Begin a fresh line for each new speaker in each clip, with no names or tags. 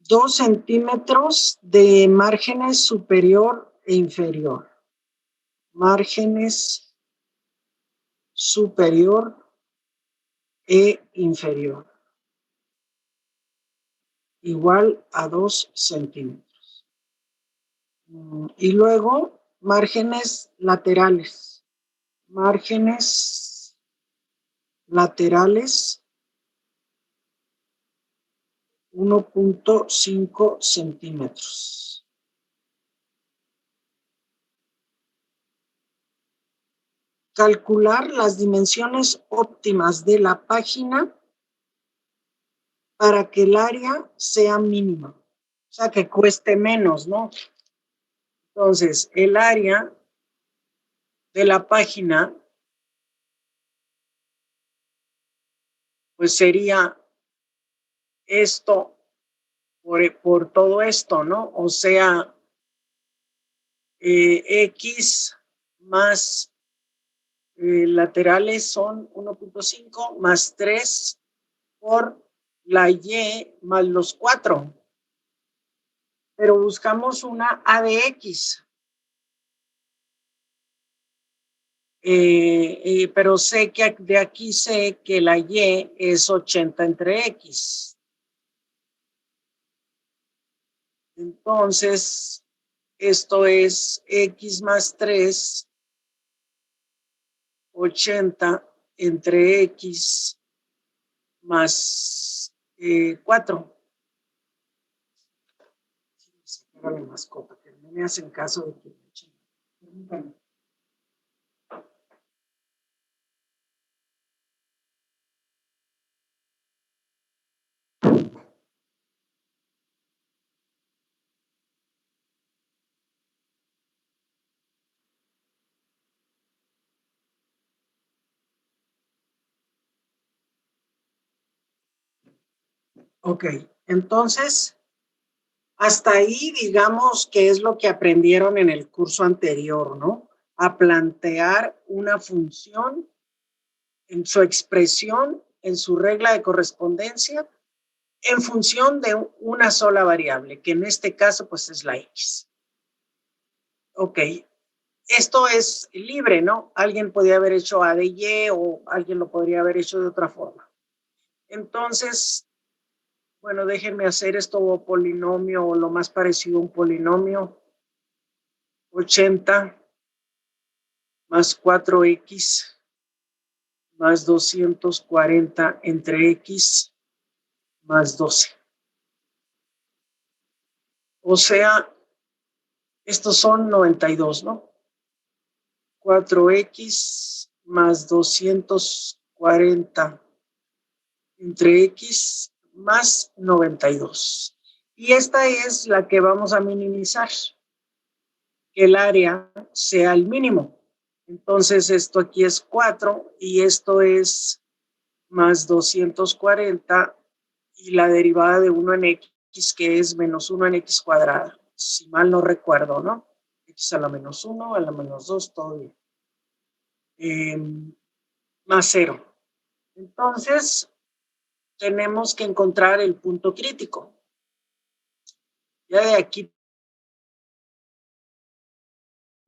2 centímetros de márgenes superior e inferior. Márgenes superior e inferior. Igual a 2 centímetros. Y luego, márgenes laterales. Márgenes laterales 1.5 centímetros. Calcular las dimensiones óptimas de la página para que el área sea mínima. O sea, que cueste menos, ¿no? Entonces, el área de la página, pues sería esto por todo esto, ¿no? O sea, X más laterales son 1.5 más 3 por la Y más los 4. Pero buscamos una A de X. Pero sé que de aquí sé que la Y es 80 entre X. Entonces, esto es X más 3, 80 entre X más 4. Era la mascota, que no me hacen caso de que me Ok, entonces, hasta ahí digamos que es lo que aprendieron en el curso anterior, ¿no? A plantear una función en su expresión, en su regla de correspondencia, en función de una sola variable, que en este caso pues es la X. Ok, esto es libre, ¿no? Alguien podría haber hecho A de Y o alguien lo podría haber hecho de otra forma. Entonces, bueno, déjenme hacer esto polinomio o lo más parecido a un polinomio. 80 más 4X más 240 entre X más 12. O sea, estos son 92, ¿no? 4X más 240 entre X más 92. Y esta es la que vamos a minimizar, que el área sea el mínimo. Entonces esto aquí es 4 y esto es más 240 y la derivada de 1 en X, que es menos 1 en X cuadrada. Si mal no recuerdo, ¿no? X a la menos 1, a la menos 2, todo bien. Más 0. Entonces, tenemos que encontrar el punto crítico. Ya de aquí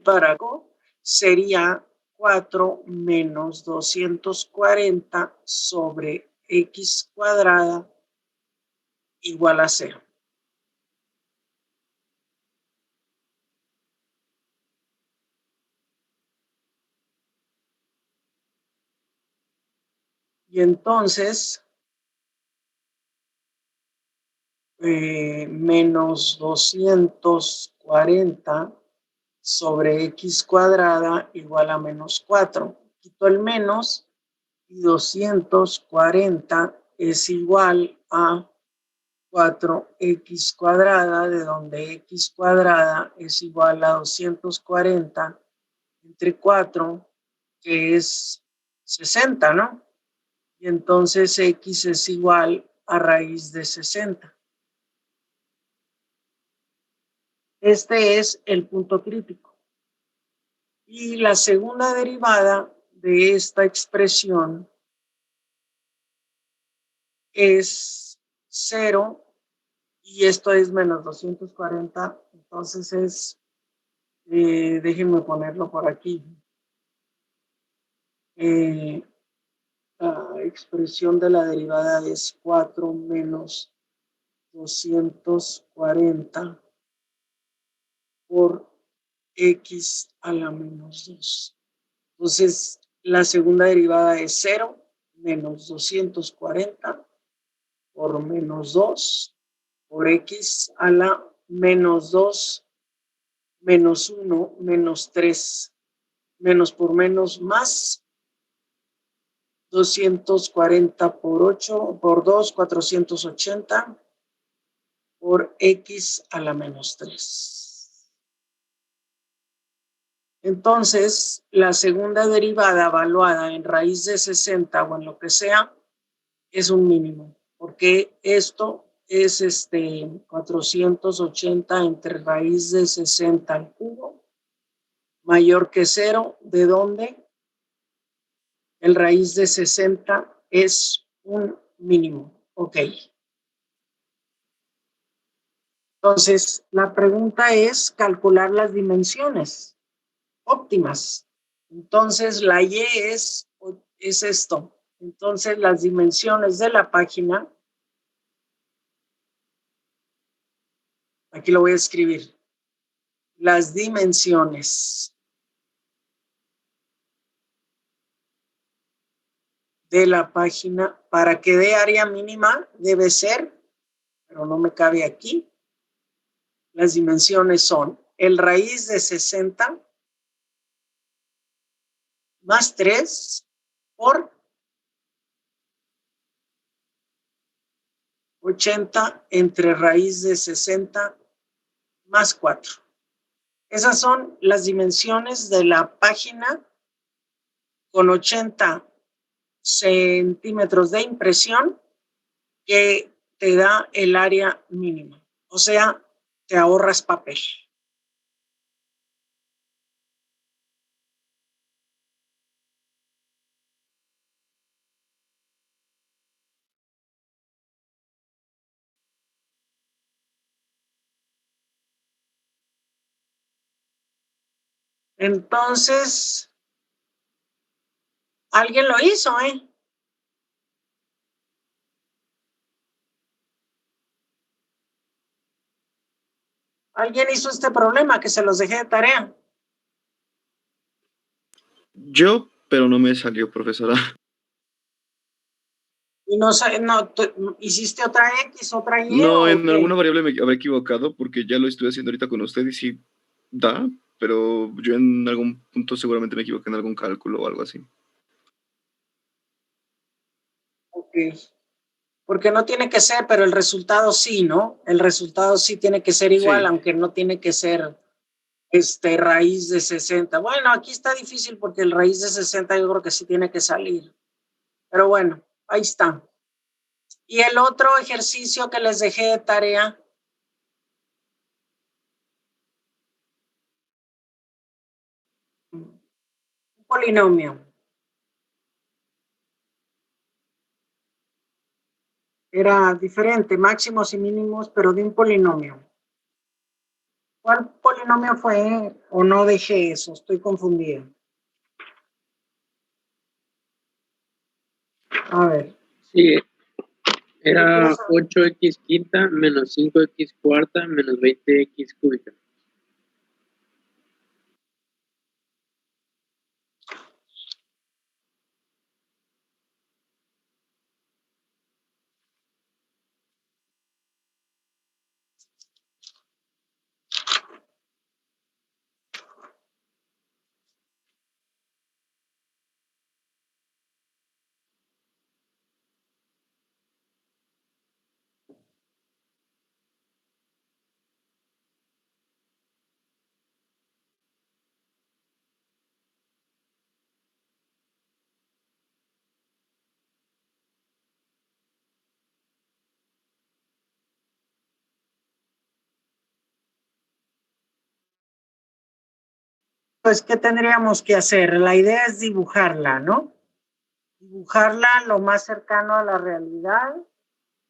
para acá sería 4 menos 240 sobre X cuadrada igual a 0. Y entonces, menos 240 sobre X cuadrada igual a menos 4. Quito el menos y 240 es igual a 4X cuadrada, de donde X cuadrada es igual a 240 entre 4, que es 60, ¿no? Y entonces X es igual a raíz de 60. Este es el punto crítico. Y la segunda derivada de esta expresión es 0 y esto es menos 240, entonces es, déjenme ponerlo por aquí. La expresión de la derivada es 4 menos 240 por x a la menos 2. Entonces, la segunda derivada es 0 menos 240 por menos 2 por x a la menos 2 menos 1 menos 3 menos por menos más 240 por 8 por 2, 480 por x a la menos 3. Entonces, la segunda derivada evaluada en raíz de 60 o en lo que sea es un mínimo, porque esto es 480 entre raíz de 60 al cubo, mayor que 0, ¿de dónde? El raíz de 60 es un mínimo. Ok. Entonces, la pregunta es calcular las dimensiones óptimas. Entonces, la Y es esto. Entonces, las dimensiones de la página, aquí lo voy a escribir, las dimensiones de la página para que dé área mínima debe ser, pero no me cabe aquí, las dimensiones son el raíz de 60 más 3 por 80 entre raíz de 60 más 4. Esas son las dimensiones de la página con 80 centímetros de impresión que te da el área mínima. O sea, te ahorras papel. Entonces, alguien lo hizo, ¿eh? Alguien hizo este problema que se los dejé de tarea.
Yo, pero no me salió, profesora.
Y no, hiciste otra X, otra Y.
No, en
qué?
alguna variable me habré equivocado porque ya lo estuve haciendo ahorita con usted y sí da, pero yo en algún punto seguramente me equivoqué en algún cálculo o algo así.
Ok. Porque no tiene que ser, pero el resultado sí, ¿no? El resultado sí tiene que ser igual,
Sí.
aunque no tiene que ser raíz de 60. Bueno, aquí está difícil porque el raíz de 60 yo creo que sí tiene que salir. Pero bueno, ahí está. Y el otro ejercicio que les dejé de tarea. Un polinomio. Era diferente, máximos y mínimos, pero de un polinomio. ¿Cuál polinomio fue? O no dejé eso, estoy confundida. A ver.
Sí, era 8x quinta menos 5x cuarta menos 20x cúbica.
Pues, ¿qué tendríamos que hacer? La idea es dibujarla, ¿no? Dibujarla lo más cercano a la realidad.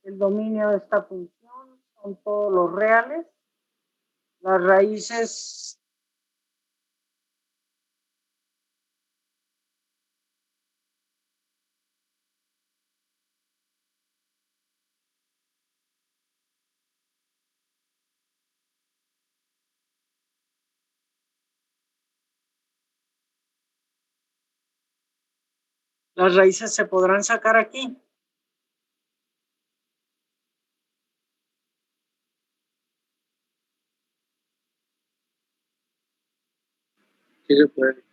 El dominio de esta función son son todos los reales. Las raíces se podrán sacar aquí.
Sí se puede.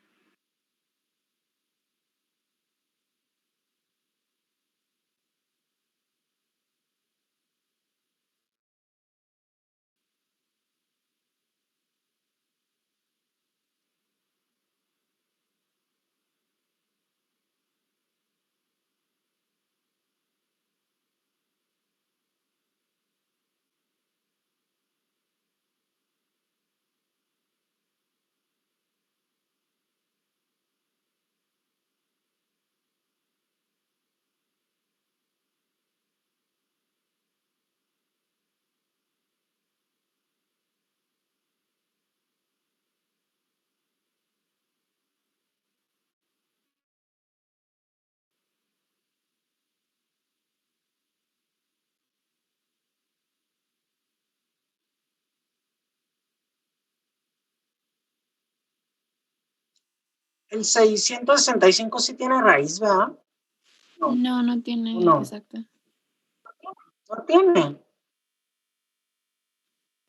El 665 sí tiene raíz, ¿verdad?
No tiene
No.
exacta.
No tiene.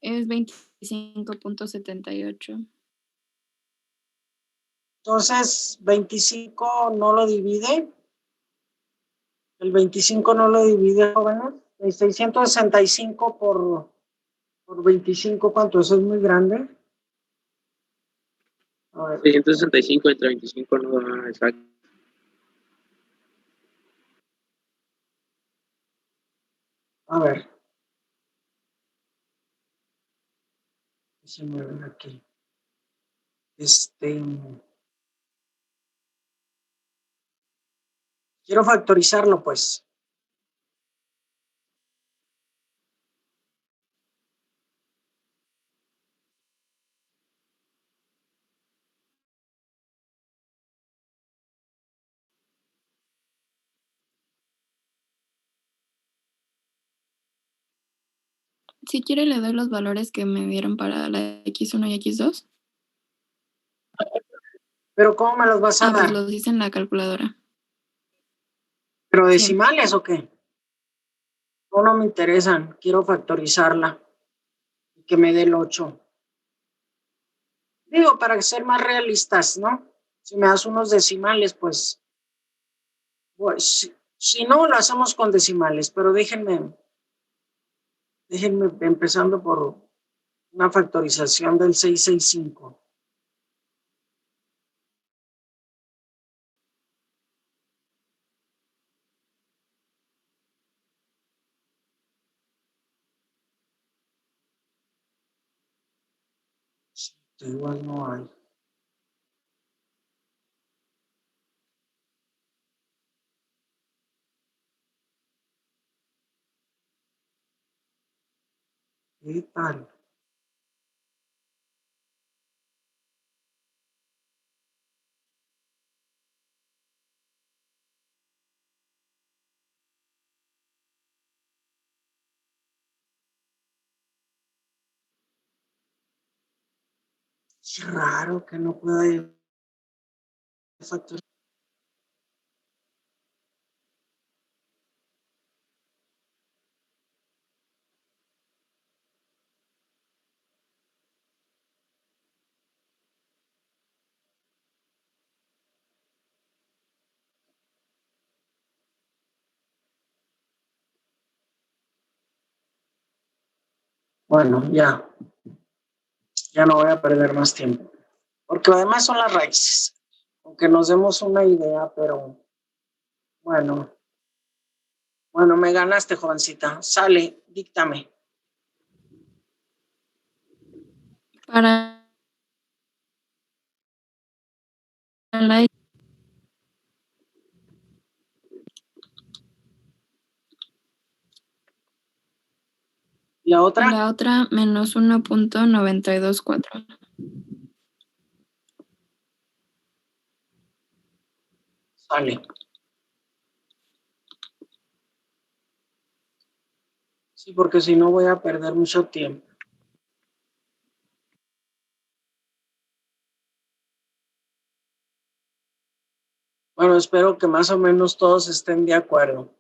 Es 25.78.
Entonces, 25 no lo divide. El 25 no lo divide, jóvenes. El 665 por 25, ¿cuánto? Eso es muy grande. A ver,
665 entre 25 no da exacto.
a ver. Se me ve aquí. Quiero factorizarlo, pues.
Si quiere le doy los valores que me dieron para la X1 y X2.
Pero ¿cómo me los vas a
Pues
dar?
los hice en la calculadora.
¿Pero
Sí.
decimales o qué? No me interesan. Quiero factorizarla. Y que me dé el 8. Digo, para ser más realistas, ¿no? Si me das unos decimales, pues si no, lo hacemos con decimales, pero déjenme empezando por una factorización del 665. Igual no hay. ¿Qué tal? Es raro que no pueda factorizar. Bueno, ya no voy a perder más tiempo. Porque además son las raíces. Aunque nos demos una idea, pero bueno. Bueno, me ganaste, jovencita. Sale, díctame.
Para la
La otra,
La otra menos 1.924.
sale. Sí, porque si no voy a perder mucho tiempo. Bueno, espero que más o menos todos estén de acuerdo.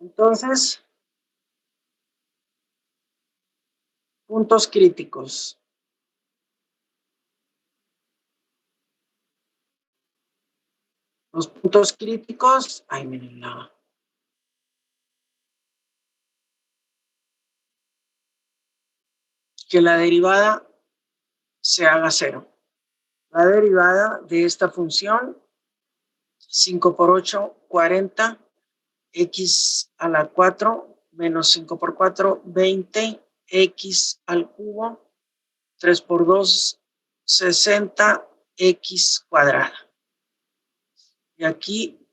Entonces, puntos críticos. Los puntos críticos, ay, miren, que la derivada se haga cero. La derivada de esta función, 5 por 8, 40, x a la 4, menos 5 por 4, 20, x al cubo, 3 por 2, 60, x cuadrada. Y aquí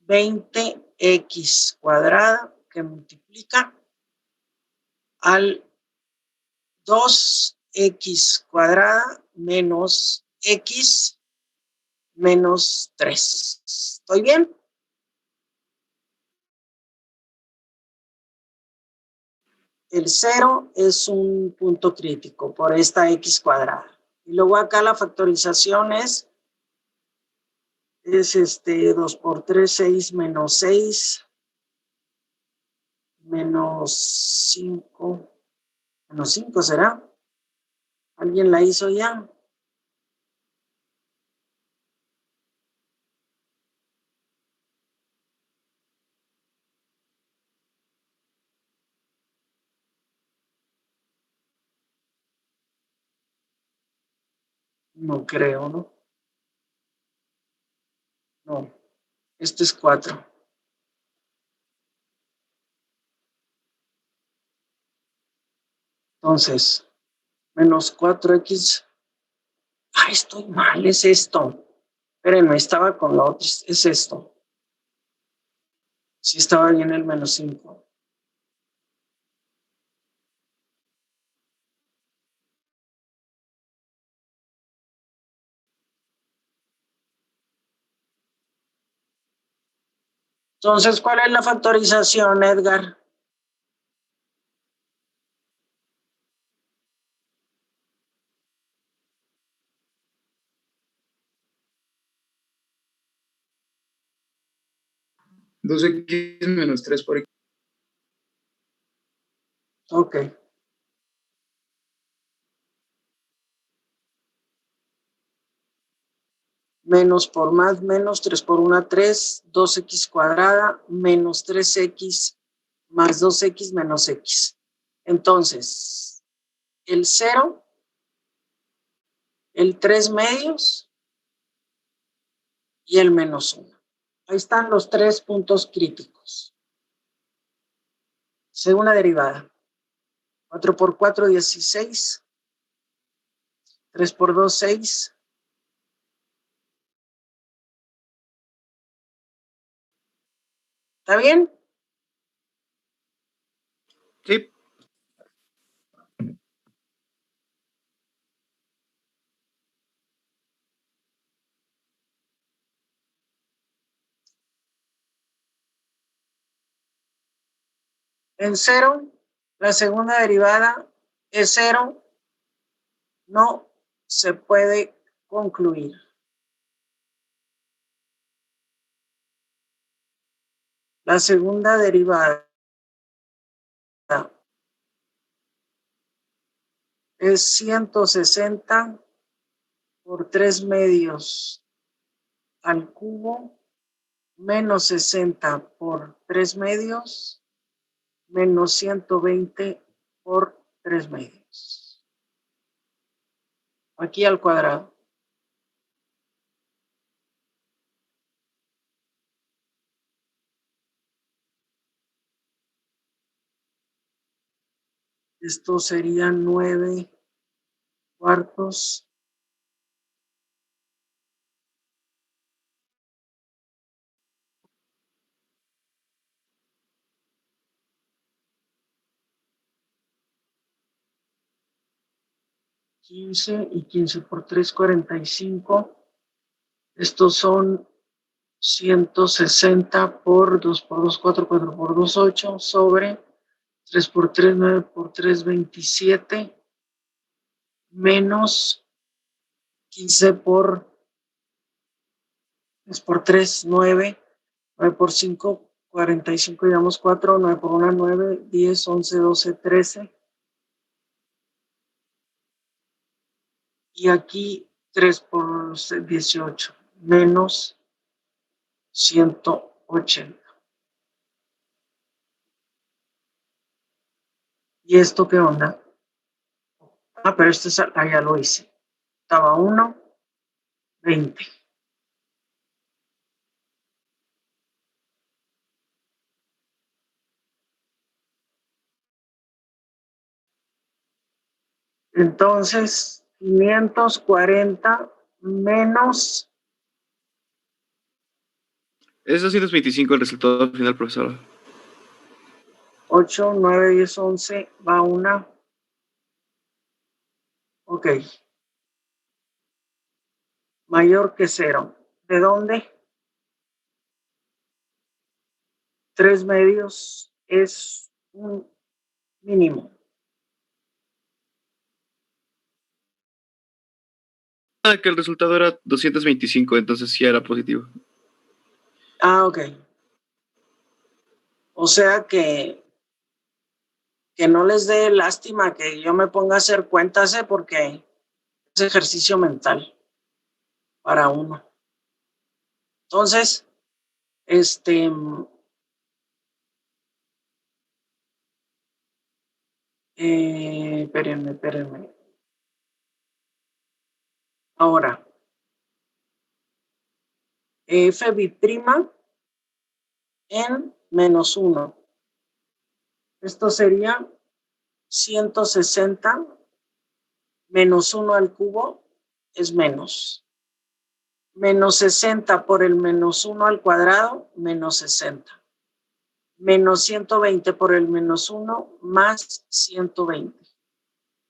20x cuadrada que multiplica al 2x cuadrada menos x menos 3. ¿Estoy bien? El 0 es un punto crítico por esta x cuadrada. Y luego acá la factorización es 2 por 3, 6 menos 6 menos 5. Menos 5 será. ¿Alguien la hizo ya? No creo, ¿no? No, este es 4. Entonces, menos 4x. Ah, estoy mal, es esto. Espérenme, estaba con lo otro, es esto. Sí estaba bien el menos 5. Entonces, ¿cuál es la factorización, Edgar?
Dos x menos 3 por x.
Ok. Menos por más, menos 3 por 1, 3, 2x cuadrada, menos 3x más 2x menos x. Entonces, el 0, el 3 medios y el menos 1. Ahí están los 3 puntos críticos. Segunda derivada. 4 por 4, 16. 3 por 2, 6. ¿Está bien?
Sí.
En 0, la segunda derivada es 0. No se puede concluir. La segunda derivada es 160 por 3 medios al cubo menos 60 por 3 medios menos 120 por 3 medios. Aquí al cuadrado. Esto sería 9 cuartos 15 y 15 por 3, 45. Estos son 160 por 2 por 2, 4, 4 por 2, 8, sobre 3 por 3, 9 por 3, 27, menos 15 por 3 por 3, 9, 9 por 5, 45, digamos 4, 9 por 1, 9, 10, 11, 12, 13. Y aquí 3 por 18, menos 180. ¿Y esto qué onda? Ah, pero este es, ya lo hice. Estaba 1, 20. Entonces, 540 menos,
Es 225 el resultado final, profesora.
8, 9, 10, 11, va una. Ok. Mayor que 0. ¿De dónde? 3 medios es un mínimo.
Ah, que el resultado era 225, entonces sí era positivo.
Ah, ok. O sea que no les dé lástima que yo me ponga a hacer cuentas, porque es ejercicio mental para uno. Entonces, espérenme. Ahora, f biprima en menos 1. Esto sería 160 menos 1 al cubo es menos. Menos 60 por el menos 1 al cuadrado, menos 60. Menos 120 por el menos 1 más 120.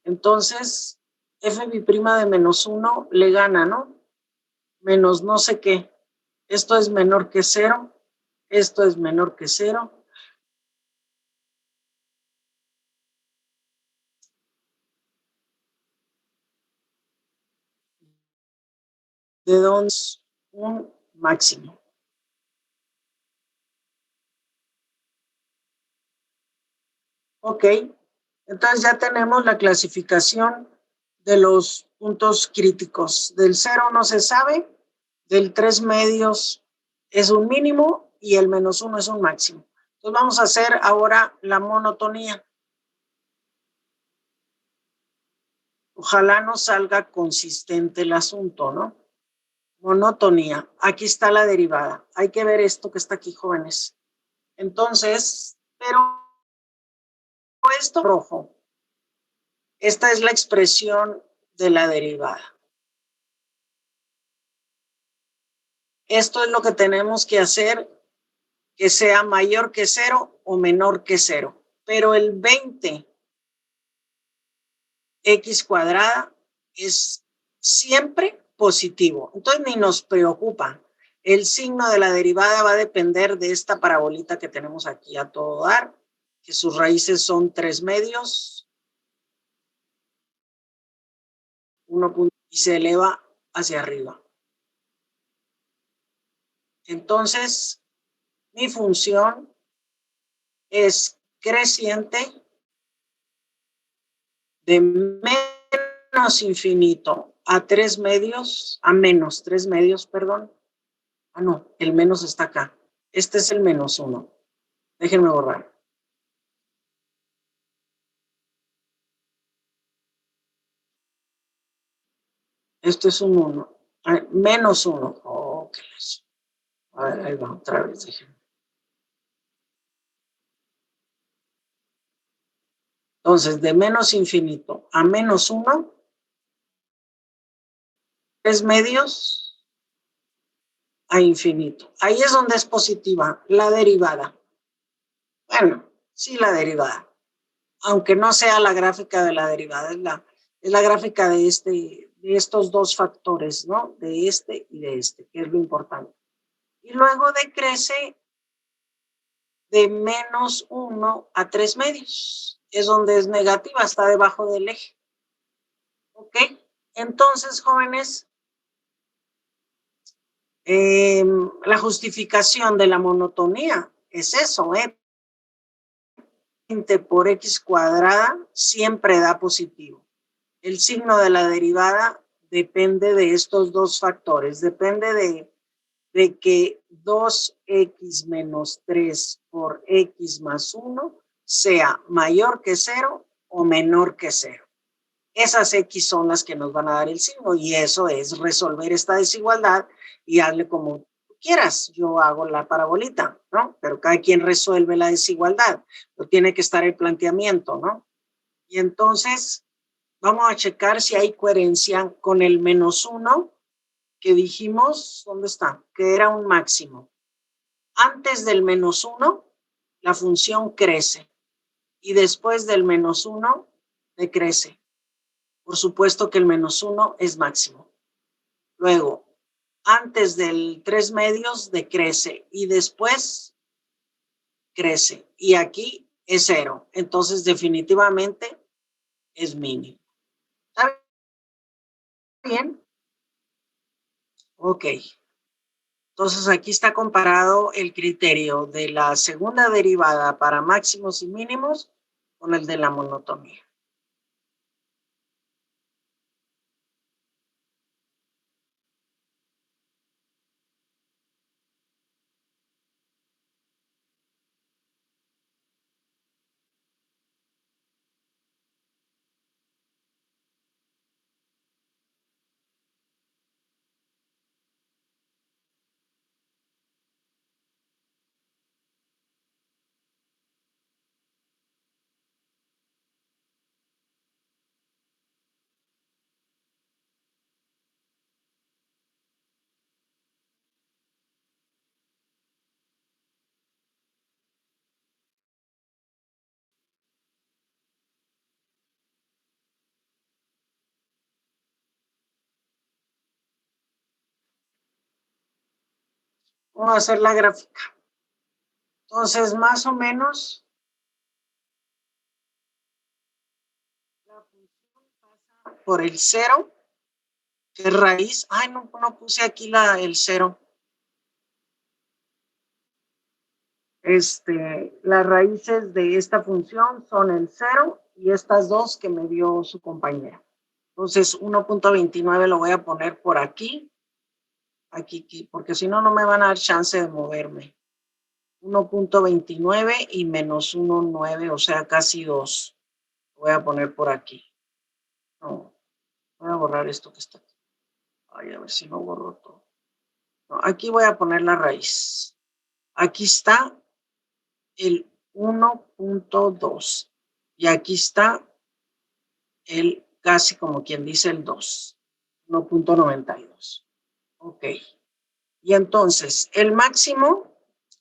Entonces, f biprima de menos 1 le gana, ¿no? Menos no sé qué. Esto es menor que 0. Esto es menor que 0. ¿De dónde es un máximo? Ok. Entonces ya tenemos la clasificación de los puntos críticos. Del 0 no se sabe, del 3 medios es un mínimo y el menos 1 es un máximo. Entonces vamos a hacer ahora la monotonía. Ojalá no salga consistente el asunto, ¿no? Monotonía. Aquí está la derivada. Hay que ver esto que está aquí, jóvenes. Entonces, pero esto rojo. Esta es la expresión de la derivada. Esto es lo que tenemos que hacer, que sea mayor que 0 o menor que 0. Pero el 20x cuadrada es siempre positivo. Entonces ni nos preocupa. El signo de la derivada va a depender de esta parabolita que tenemos aquí a todo dar, que sus raíces son 3 medios, 1 y se eleva hacia arriba. Entonces, mi función es creciente de menos infinito a 3 medios, a menos 3 medios, perdón. Ah, no, el menos está acá. Este es el menos 1. Déjenme borrar. Esto es un 1. Menos 1. Oh, qué les. A ver, ahí va, otra vez, déjenme. Entonces, de menos infinito a menos 1, 3 medios a infinito. Ahí es donde es positiva la derivada. Bueno, sí, la derivada. Aunque no sea la gráfica de la derivada, es Es la gráfica de estos dos factores, ¿no? De este y de este, que es lo importante. Y luego decrece de -1 a 3 medios. Es donde es negativa, está debajo del eje. ¿Ok? Entonces, jóvenes, la justificación de la monotonía es eso, 20 por x cuadrada siempre da positivo. El signo de la derivada depende de estos dos factores, depende de que 2x menos 3 por x más 1 sea mayor que 0 o menor que 0. Esas x son las que nos van a dar el signo y eso es resolver esta desigualdad y hazle como tú quieras. Yo hago la parabolita, ¿no? Pero cada quien resuelve la desigualdad. Pero tiene que estar el planteamiento, ¿no? Y entonces vamos a checar si hay coherencia con el -1 que dijimos, ¿dónde está? Que era un máximo. Antes del -1, la función crece y después del -1 decrece. Por supuesto que el -1 es máximo. Luego, antes del 3 medios decrece y después crece. Y aquí es 0. Entonces, definitivamente es mínimo. ¿Está bien? Ok. Entonces, aquí está comparado el criterio de la segunda derivada para máximos y mínimos con el de la monotonía. Vamos a hacer la gráfica. Entonces, más o menos, la función pasa por el 0, que es raíz. Ay, no puse aquí el 0. Las raíces de esta función son el 0 y estas dos que me dio su compañera. Entonces, 1.29 lo voy a poner por aquí, porque si no, no me van a dar chance de moverme. 1.29 y menos 1.9, o sea, casi 2. Lo voy a poner por aquí. No, voy a borrar esto que está aquí. Ay, a ver si no borro todo. No, aquí voy a poner la raíz. Aquí está el 1.2 y aquí está el casi como quien dice el 2, 1.92. Ok. Y entonces el máximo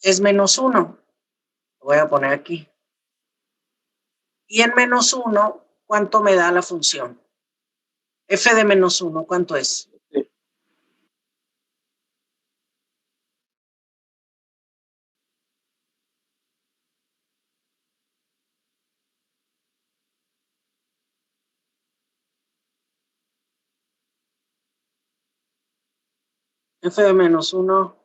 es -1. Lo voy a poner aquí. Y en -1, ¿cuánto me da la función? F de -1, ¿cuánto es? F de -1.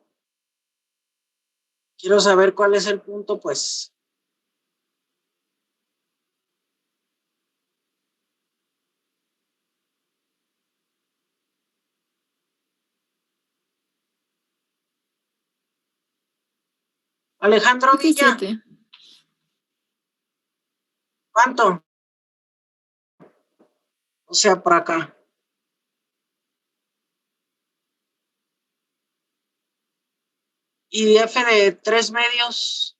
Quiero saber cuál es el punto, pues. Alejandro Villa.
7.
¿Cuánto? O sea, por acá. Y F de 3 medios.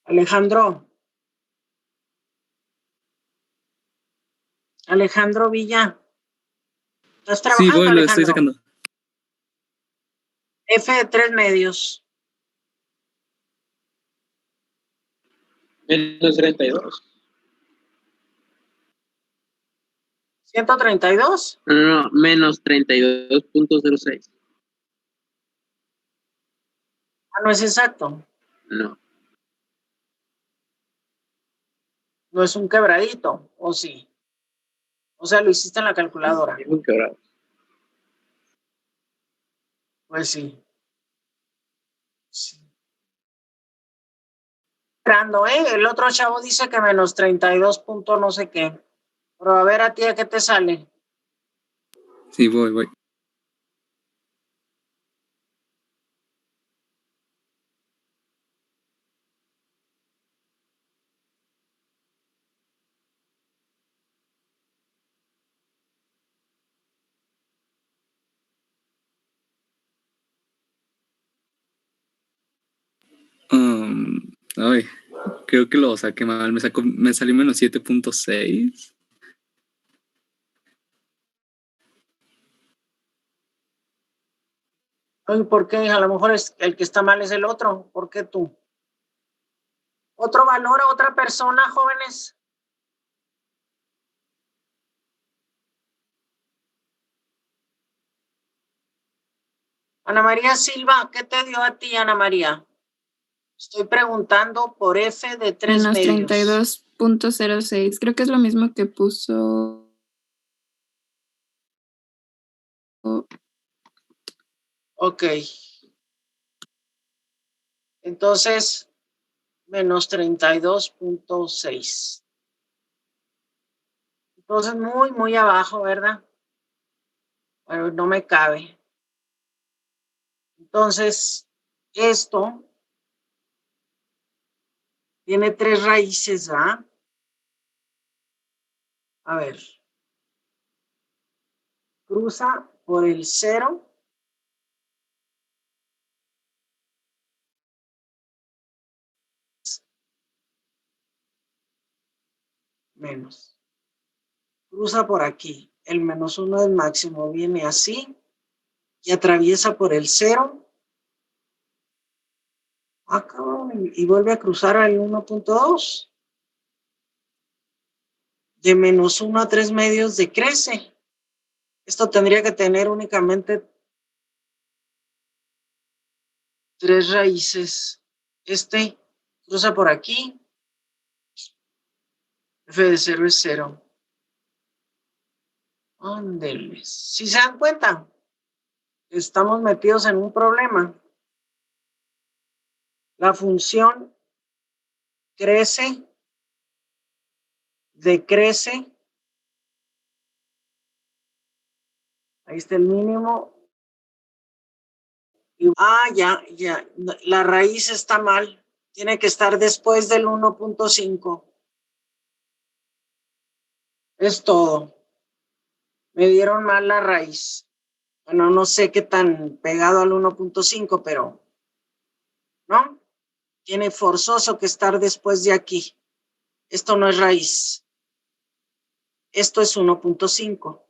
Alejandro. Alejandro Villa. ¿Estás
Sí,
trabajando,
voy, lo estoy
Alejandro?
sacando.
F de 3 medios.
Menos 32.
132.
No, menos 32.06.
Ah, no es exacto.
No.
No es un quebradito, ¿o sí? O sea, lo hiciste en la calculadora.
Es un quebrado.
Pues sí. Sí. Esperando, ¿eh? El otro chavo dice que menos 32 punto no sé qué. Pero a ver a ti, ¿a qué te sale?
Sí, voy. Ay, creo que lo saqué mal. Me salió menos 7.6.
Ay, ¿por qué? A lo mejor es el que está mal es el otro. ¿Por qué tú? ¿Otro valor a otra persona, jóvenes? Ana María Silva, ¿qué te dio a ti, Ana María? Estoy preguntando por F de 3
Menos
medios.
32.06. Creo que es lo mismo que puso.
Ok. Entonces, menos 32.6. Entonces, muy abajo, ¿verdad? Bueno, no me cabe. Entonces, esto tiene 3 raíces, ¿va? A ver. Cruza por el 0. Menos. Cruza por aquí. El menos 1 del máximo viene así y atraviesa por el 0. Ah, cabrón, y vuelve a cruzar al 1.2. De menos 1 a 3 medios decrece. Esto tendría que tener únicamente 3 raíces. Este cruza por aquí. F de 0 es 0. Ándeles. Si se dan cuenta, estamos metidos en un problema. La función crece, decrece. Ahí está el mínimo. Ya. La raíz está mal. Tiene que estar después del 1.5. Es todo. Me dieron mal la raíz. Bueno, no sé qué tan pegado al 1.5, pero ¿no? Tiene forzoso que estar después de aquí. Esto no es raíz. Esto es 1.5.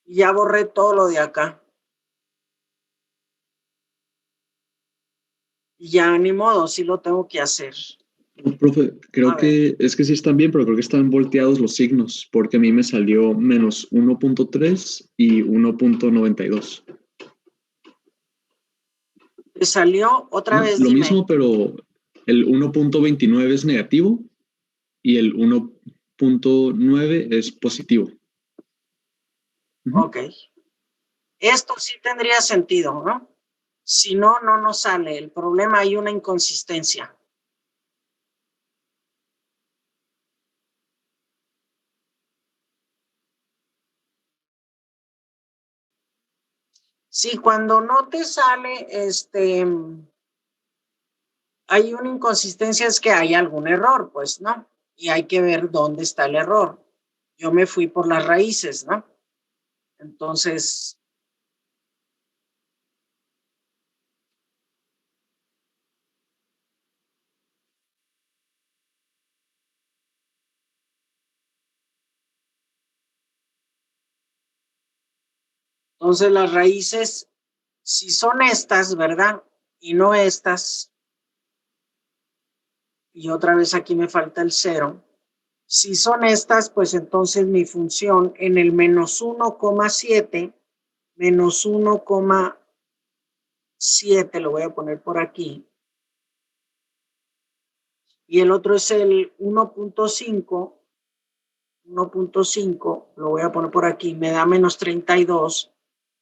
Ya borré todo lo de acá. Ya ni modo, sí lo tengo que hacer.
No, profe, creo que es que sí están bien, pero creo que están volteados los signos, porque a mí me salió menos 1.3 y 1.92.
¿Te salió? Otra
No,
vez
lo
dime.
mismo, pero el 1.29 es negativo y el 1.9 es positivo.
Ok. Esto sí tendría sentido, ¿no? Si no, no nos sale. El problema, hay una inconsistencia. Sí, cuando no te sale, hay una inconsistencia, es que hay algún error, pues, ¿no? Y hay que ver dónde está el error. Yo me fui por las raíces, ¿no? Entonces, Entonces las raíces, si son estas, ¿verdad? Y no estas, y otra vez aquí me falta el 0. Si son estas, pues entonces mi función en el menos 1,7, menos 1,7 lo voy a poner por aquí. Y el otro es el 1,5. 1,5 lo voy a poner por aquí. Me da menos 32.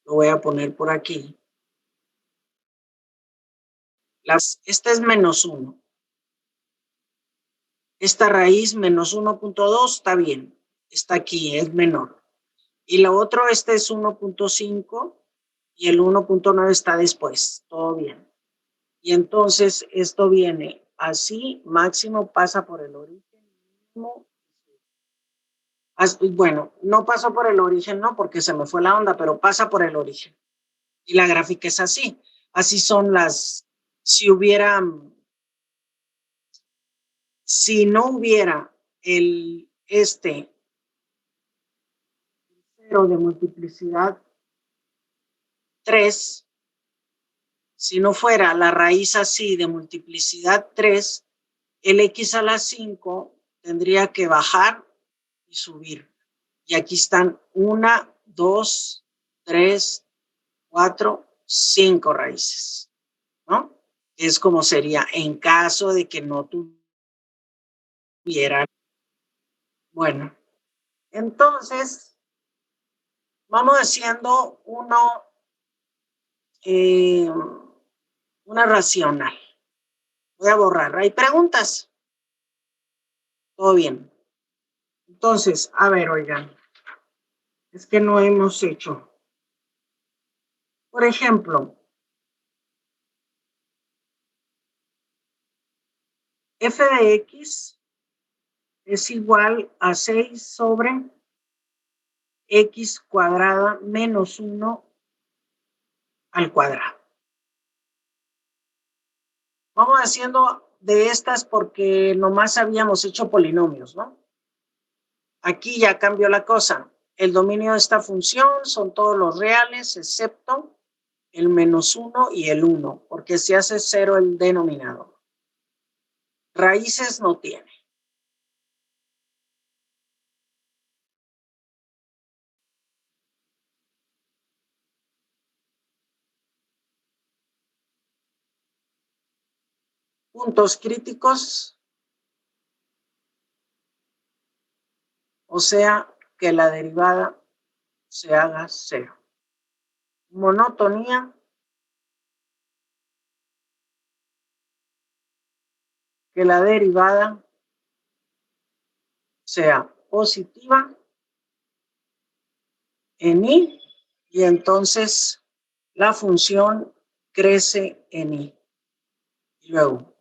Lo voy a poner por aquí. Esta es menos 1. Esta raíz menos 1,2 está bien. Está aquí, es menor. Y lo otro, este es 1,5 y el 1,9 está después. Todo bien. Y entonces esto viene así, máximo pasa por el origen mínimo. Bueno, no pasó por el origen, no, porque se me fue la onda, pero pasa por el origen. Y la gráfica es así. Así son las, si no hubiera el 0 de multiplicidad 3, si no fuera la raíz así de multiplicidad 3, el x a la 5 tendría que bajar y subir. Y aquí están 1, 2, 3, 4, 5 raíces, ¿no? Es como sería en caso de que no tuviera. Bueno, entonces vamos haciendo una racional. Voy a borrar. ¿Hay preguntas? Todo bien. Entonces, a ver, oigan. Es que no hemos hecho. Por ejemplo, f de x es igual a 6 sobre x cuadrada menos 1 al cuadrado. Vamos haciendo de estas porque nomás habíamos hecho polinomios, ¿no? Aquí ya cambió la cosa. El dominio de esta función son todos los reales, excepto el menos 1 y el 1, porque se hace 0 el denominador. Raíces no tiene. Puntos críticos, o sea, que la derivada se haga 0. Monotonía, que la derivada sea positiva en y entonces la función crece en y. Y luego,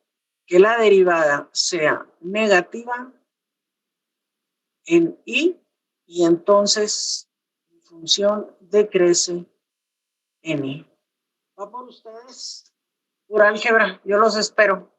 que la derivada sea negativa en y entonces la función decrece en y. Va por ustedes, pura álgebra, yo los espero.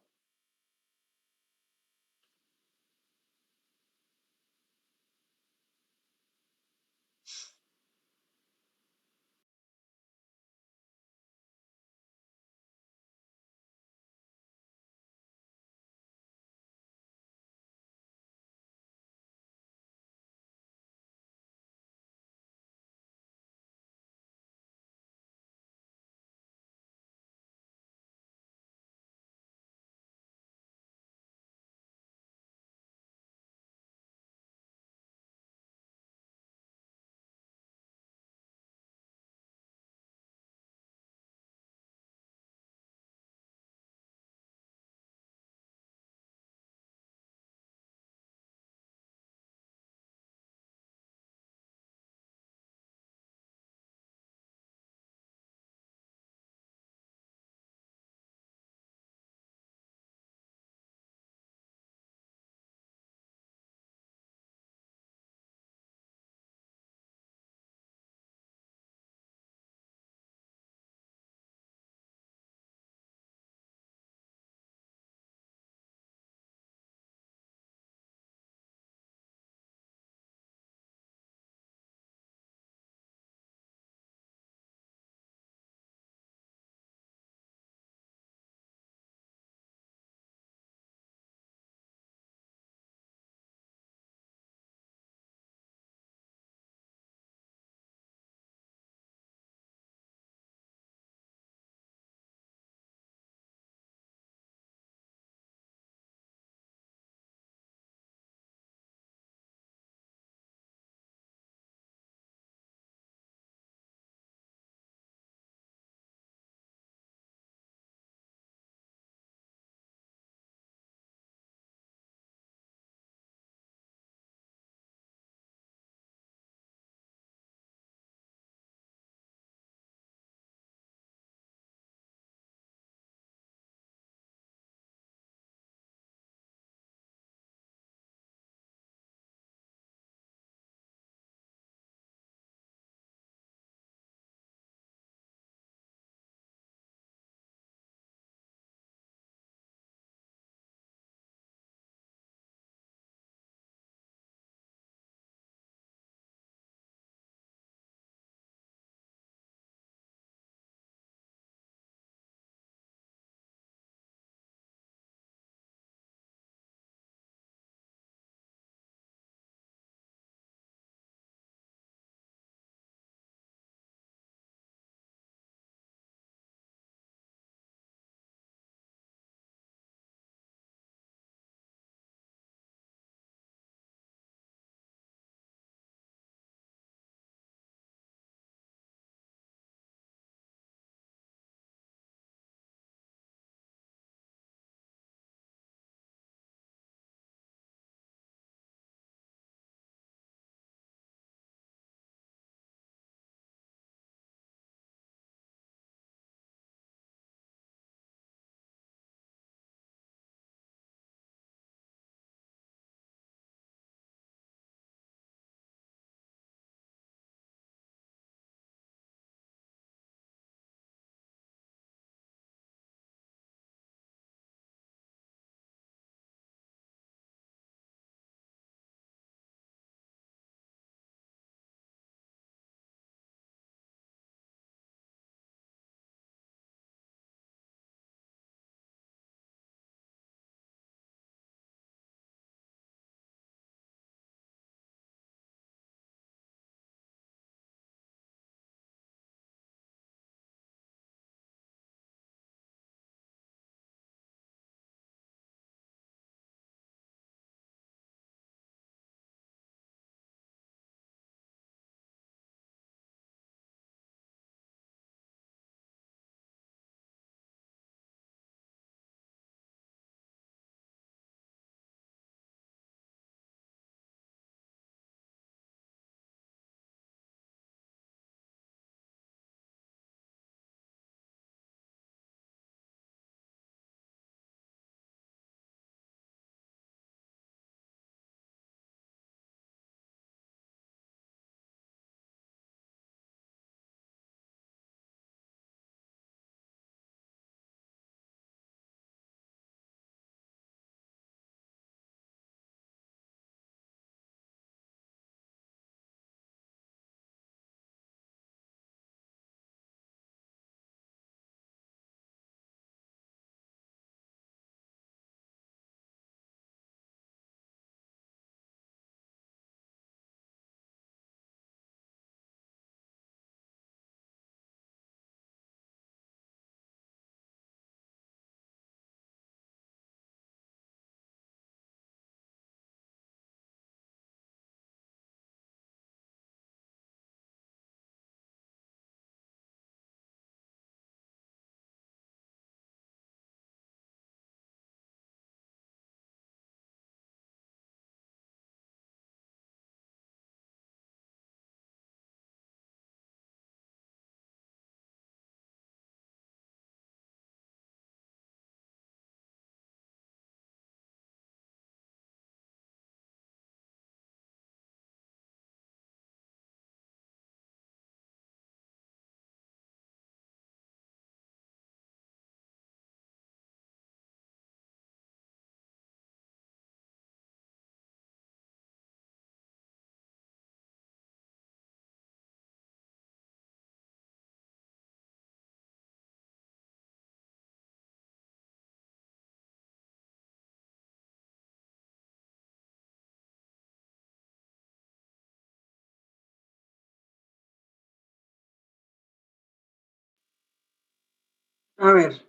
A ver.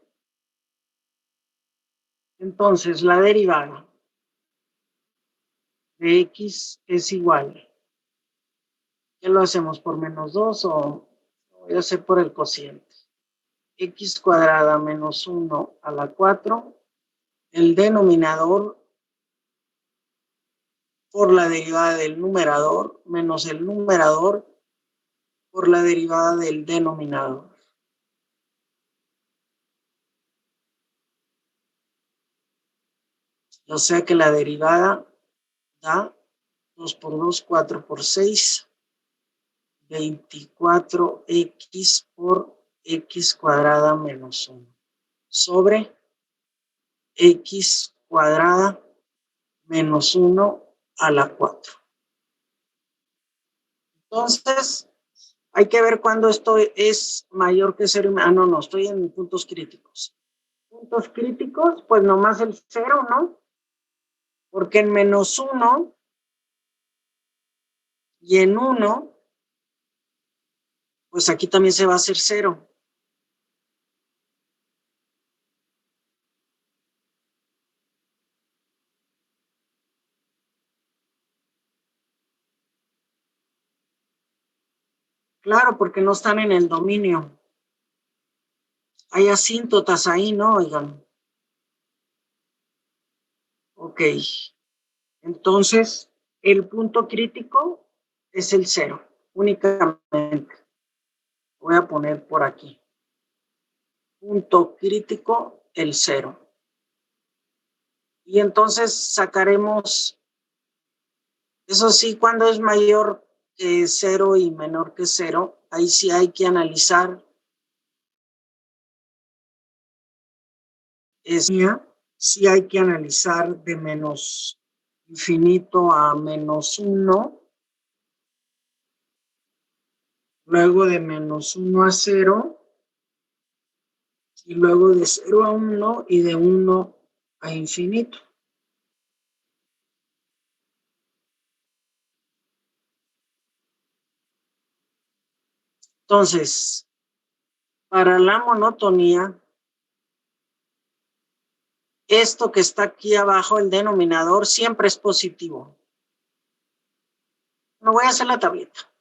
Entonces, la derivada de x es igual. ¿Qué lo hacemos por menos 2 o lo voy a hacer por el cociente? X cuadrada menos 1 a la 4. El denominador por la derivada del numerador menos el numerador por la derivada del denominador. O sea que la derivada da 2 por 2, 4 por 6, 24x por x cuadrada menos 1 sobre x cuadrada menos 1 a la 4. Entonces, hay que ver cuándo esto es mayor que 0. No, estoy en puntos críticos. Puntos críticos, pues nomás el 0, ¿no? Porque en menos 1 y en 1, pues aquí también se va a hacer 0. Claro, porque no están en el dominio. Hay asíntotas ahí, ¿no? Oigan. Ok. Entonces, el punto crítico es el 0, únicamente. Voy a poner por aquí. Punto crítico, el 0. Y entonces sacaremos, eso sí, cuando es mayor que 0 y menor que 0, ahí sí hay que analizar. Sí hay que analizar de menos infinito a menos 1, luego de menos 1 a 0, y luego de 0 a 1 y de 1 a infinito. Entonces, para la monotonía, esto que está aquí abajo, el denominador, siempre es positivo. No voy a hacer la tablita.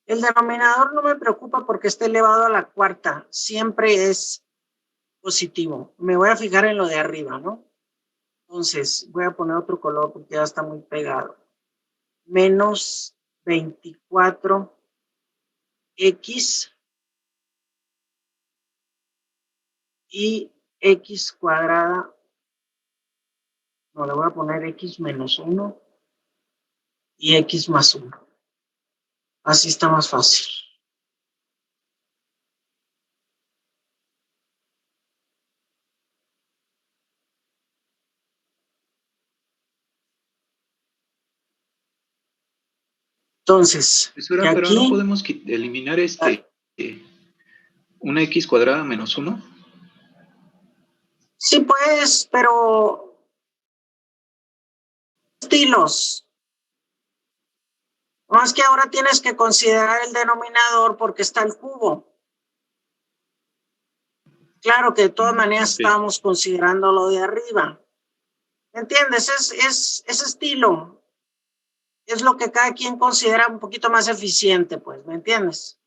El denominador no me preocupa porque está elevado a la cuarta. Siempre es positivo. Me voy a fijar en lo de arriba, ¿no? Entonces, voy a poner otro color porque ya está muy pegado. Menos 24x y x cuadrada. No, le voy a poner x menos 1 y x más 1. Así está más fácil. Entonces,
Profesora, pero
aquí,
no podemos eliminar una x cuadrada menos 1.
sí, pues, pero estilos. No es que ahora tienes que considerar el denominador porque está el cubo. Claro que de todas maneras estábamos considerando lo de arriba. ¿Me entiendes? Es estilo. Es lo que cada quien considera un poquito más eficiente, pues, ¿me entiendes?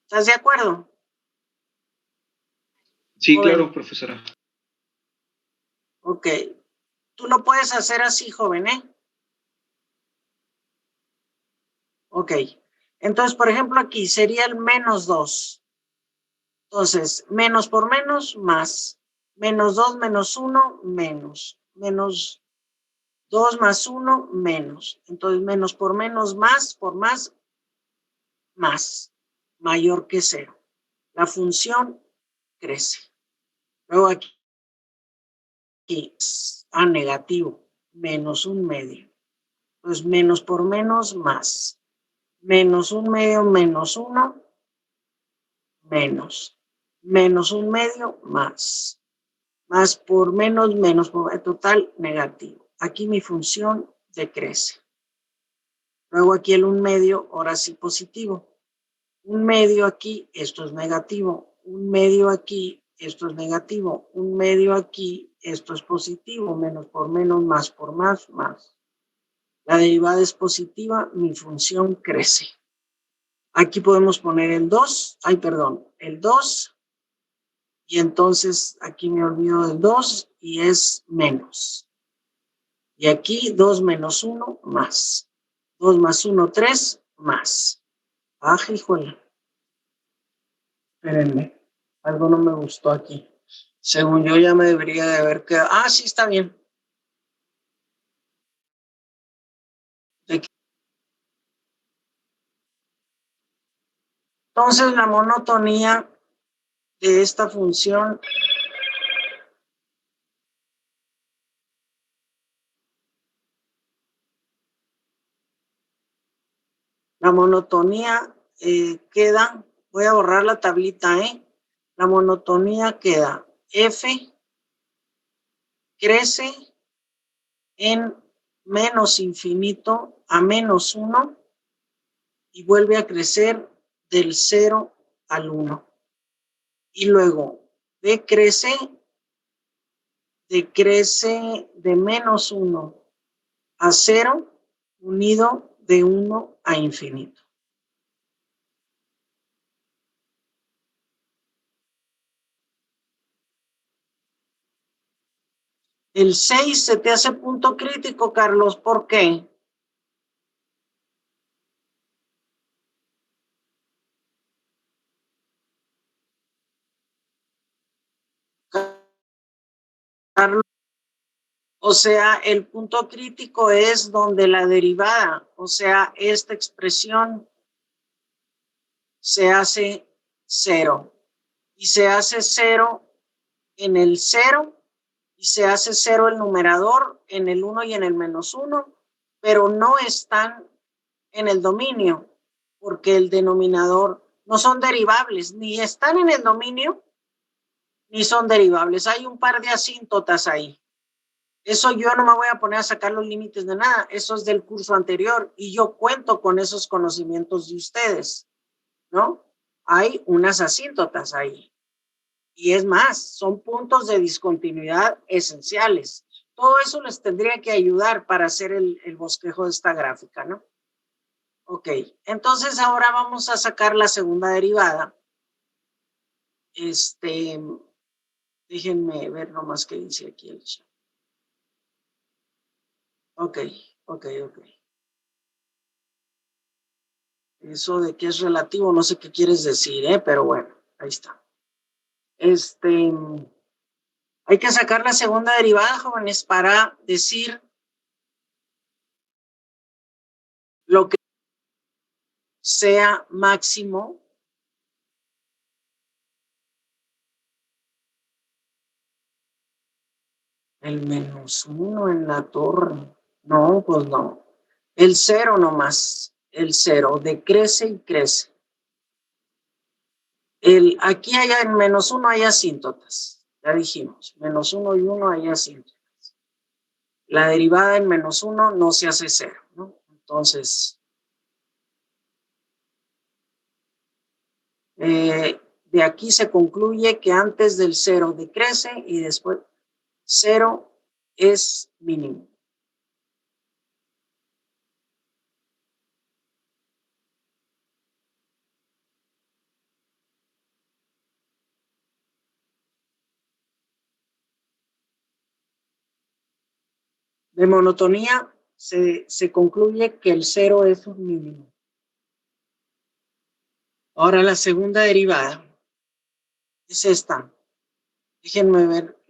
¿Estás de acuerdo?
Sí,
Joven.
claro, profesora.
Ok. Tú lo puedes hacer así, joven, ¿eh? Ok. Entonces, por ejemplo, aquí sería el menos 2. Entonces, menos por menos, más. Menos 2 menos 1, menos. Menos 2 más 1, menos. Entonces, menos por menos, más, por más, mayor que 0. La función crece. Luego aquí es a negativo, menos 1/2. Entonces, menos por menos, más. Menos 1/2, menos 1, menos. Menos 1/2, más. Más por menos por total, negativo. Aquí mi función decrece. Luego aquí el 1/2, ahora sí positivo. 1/2 aquí, esto es negativo. 1/2 aquí, esto es negativo. 1/2 aquí, esto es positivo. Menos por menos, más por más, más. La derivada es positiva, mi función crece. Aquí podemos poner el 2, el 2. Y entonces aquí me olvido del 2 y es menos. Y aquí 2 menos 1, más. 2 más 1, 3, más. Ah, híjole. Espérenme. Algo no me gustó aquí. Según yo ya me debería de haber quedado. Ah, sí, está bien. Entonces la monotonía de esta función queda, voy a borrar la tablita, la monotonía queda f crece en menos infinito a menos 1 y vuelve a crecer del 0 al 1. Y luego decrece de menos 1 a 0 unido de 1 a infinito. El 6 se te hace punto crítico, Carlos, ¿por qué? Carlos, o sea, el punto crítico es donde la derivada, o sea, esta expresión se hace 0. Y se hace 0 en el 0 y se hace 0 el numerador en el 1 y en el menos 1, pero no están en el dominio, porque el denominador no son derivables, ni están en el dominio, ni son derivables. Hay un par de asíntotas ahí. Eso yo no me voy a poner a sacar los límites de nada, eso es del curso anterior y yo cuento con esos conocimientos de ustedes, ¿no? Hay unas asíntotas ahí. Y es más, son puntos de discontinuidad esenciales. Todo eso les tendría que ayudar para hacer el bosquejo de esta gráfica, ¿no? Ok, entonces ahora vamos a sacar la segunda derivada. Déjenme ver nomás qué dice aquí el chat. Ok. Eso de que es relativo, no sé qué quieres decir, pero bueno, ahí está. Hay que sacar la segunda derivada, jóvenes, para decir lo que sea máximo el menos 1 en la torre. No, pues no. El 0 nomás. El 0 decrece y crece. Aquí hay en menos 1 hay asíntotas. Ya dijimos, menos 1 y 1 hay asíntotas. La derivada en menos 1 no se hace 0, ¿no? Entonces, de aquí se concluye que antes del 0 decrece y después 0 es mínimo. De monotonía se concluye que el 0 es un mínimo. Ahora la segunda derivada es esta. Déjenme ver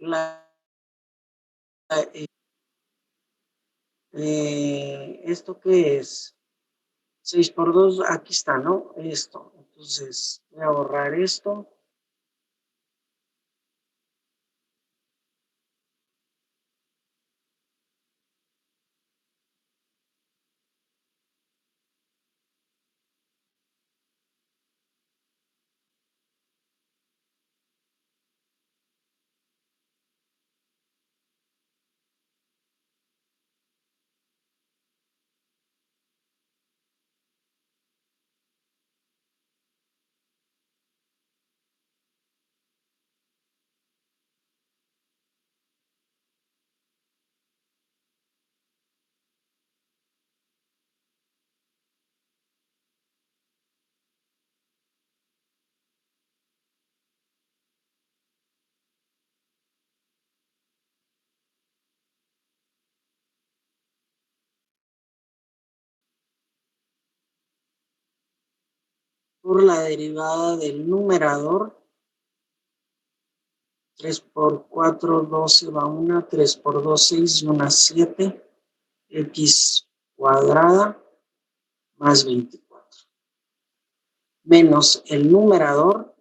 ¿Esto qué es? 6 por 2, aquí está, ¿no? Esto. Entonces, voy a borrar esto. Por la derivada del numerador. 3 por 4, 12 va una, 3 por 2, 6 y una 7, x cuadrada más 24. Menos el numerador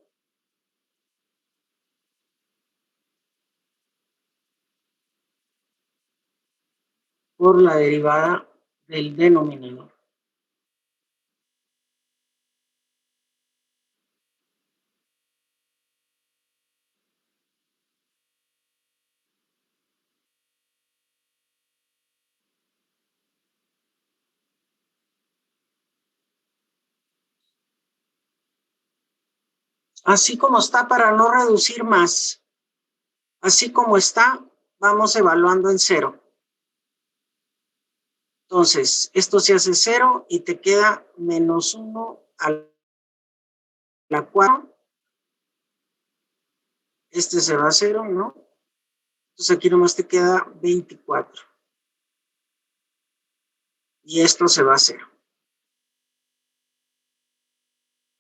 por la derivada del denominador. Así como está, para no reducir más. Así como está, vamos evaluando en 0. Entonces, esto se hace 0 y te queda menos 1 a la 4. Este se va a 0, ¿no? Entonces aquí nomás te queda 24. Y esto se va a 0.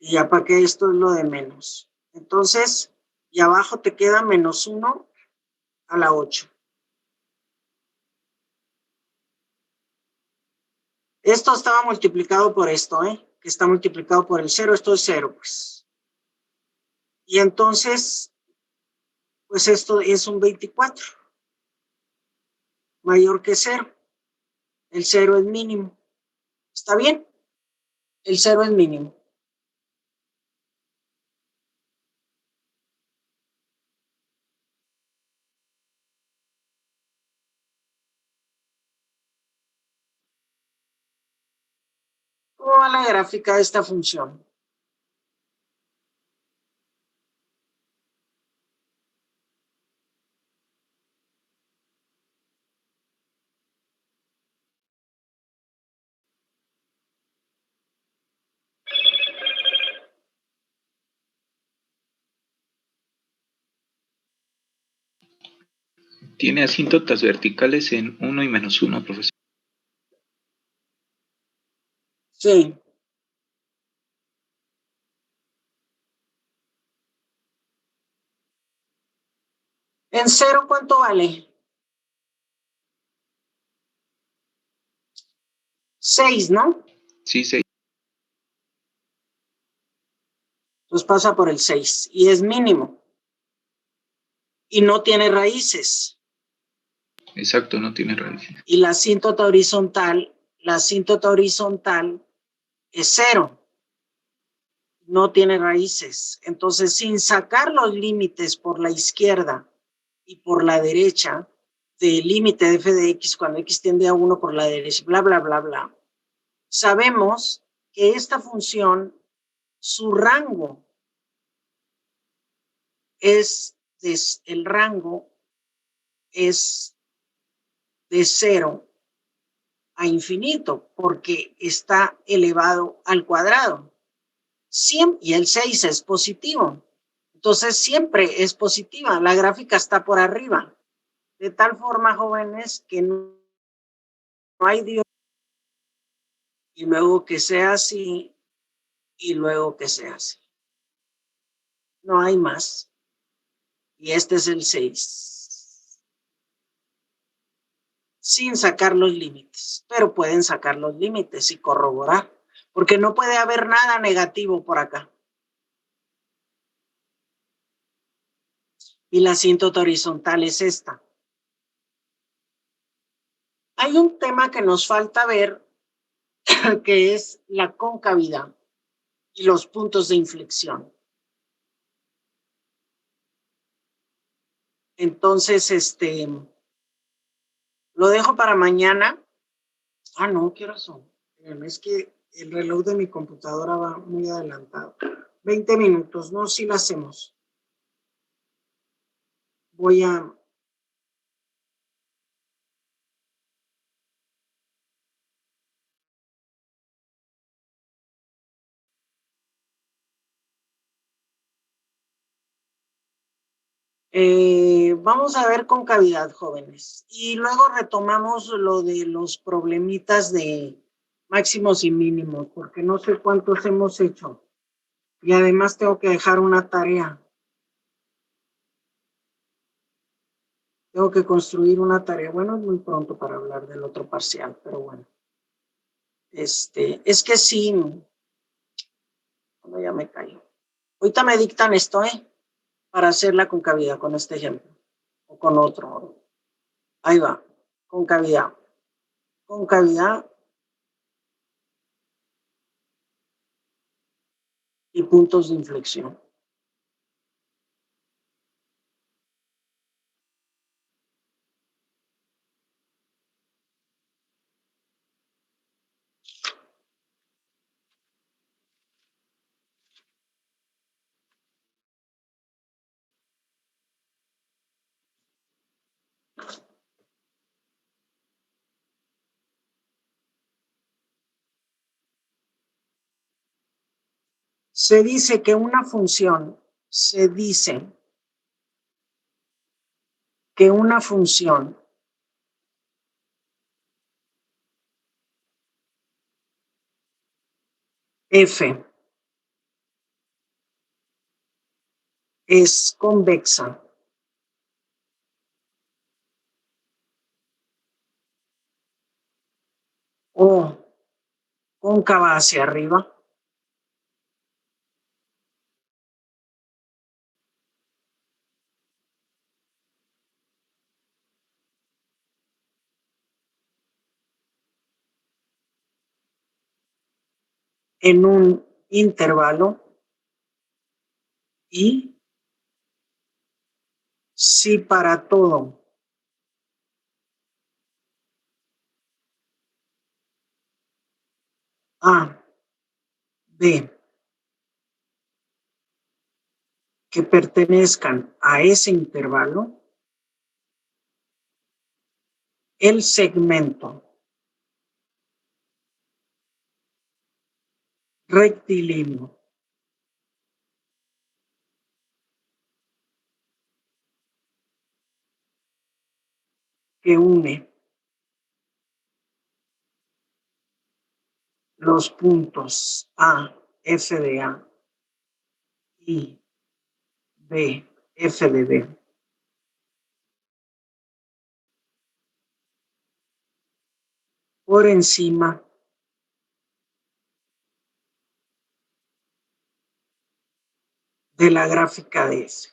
Y ya para que esto es lo de menos. Entonces, y abajo te queda menos 1 a la 8. Esto estaba multiplicado por esto, que está multiplicado por el 0. Esto es 0, pues. Y entonces, pues esto es un 24. Mayor que 0. El 0 es mínimo. ¿Está bien? El 0 es mínimo. ¿Cómo va la gráfica de esta función?
Tiene asíntotas verticales en 1 y menos 1, profesor.
Sí. En 0, ¿cuánto vale? 6, ¿no?
Sí, 6.
Entonces pasa por el 6 y es mínimo. Y no tiene raíces.
Exacto, no tiene raíz.
Y la asíntota horizontal es 0. No tiene raíces. Entonces, sin sacar los límites por la izquierda y por la derecha del límite de f de x cuando x tiende a 1 por la derecha, bla, bla, bla, bla, sabemos que esta función, su rango es, el rango es de 0 a infinito, porque está elevado al cuadrado. Y el 6 es positivo. Entonces siempre es positiva. La gráfica está por arriba. De tal forma, jóvenes, que no hay Dios. Y luego que sea así, y luego que sea así. No hay más. Y este es el 6. sin sacar los límites, pero pueden sacar los límites y corroborar, porque no puede haber nada negativo por acá. Y la asíntota horizontal es esta. Hay un tema que nos falta ver, que es la concavidad y los puntos de inflexión. Entonces, lo dejo para mañana. Ah, no, ¿qué horas son? Es que el reloj de mi computadora va muy adelantado. 20 minutos, no, sí lo hacemos. Voy a... vamos a ver concavidad, jóvenes. Y luego retomamos lo de los problemitas de máximos y mínimos, porque no sé cuántos hemos hecho. Y además tengo que dejar una tarea. Tengo que construir una tarea. Bueno, es muy pronto para hablar del otro parcial, pero bueno. Es que sí. Bueno, ya me callo. Ahorita me dictan esto, para hacer la concavidad con este ejemplo. O con otro. Ahí va. Concavidad. Concavidad. Y puntos de inflexión. Se dice que una función, f es convexa o cóncava hacia arriba, en un intervalo y si para todo A, B, que pertenezcan a ese intervalo, el segmento rectilíneo que une los puntos A, F de A y B, F de B, por encima de la gráfica de F.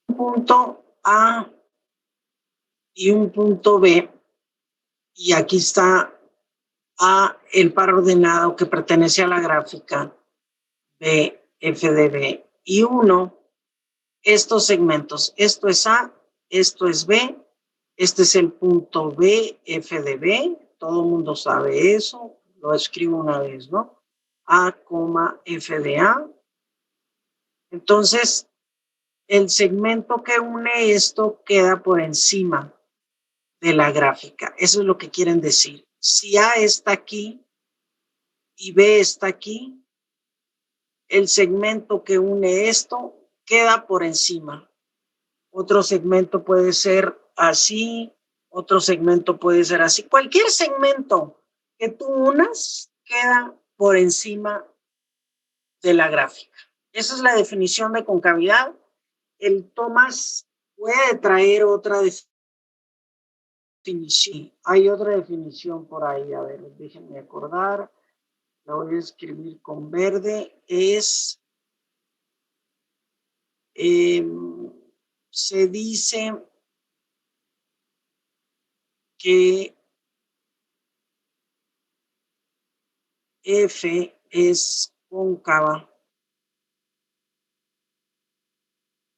Un punto A y un punto B, y aquí está A, el par ordenado que pertenece a la gráfica, B, F de B, y 1, estos segmentos, esto es A, esto es B, este es el punto B, F de B, todo el mundo sabe eso, lo escribo una vez, ¿no? A, F de A. Entonces, el segmento que une esto queda por encima de la gráfica. Eso es lo que quieren decir. Si A está aquí y B está aquí, el segmento que une esto queda por encima. Otro segmento puede ser así, otro segmento puede ser así. Cualquier segmento que tú unas queda por encima de la gráfica. Esa es la definición de concavidad. El Tomás puede traer otra definición. Hay otra definición por ahí. A ver, déjenme acordar. La voy a escribir con verde. Es... se dice que F es cóncava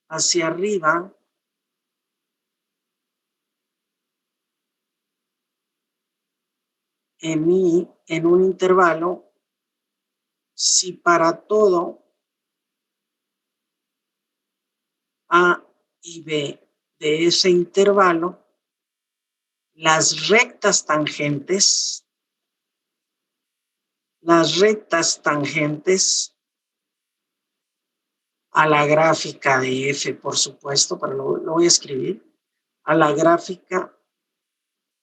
hacia arriba en I en un intervalo si para todo A y B de ese intervalo las rectas tangentes a la gráfica de F, por supuesto, pero lo voy a escribir, a la gráfica,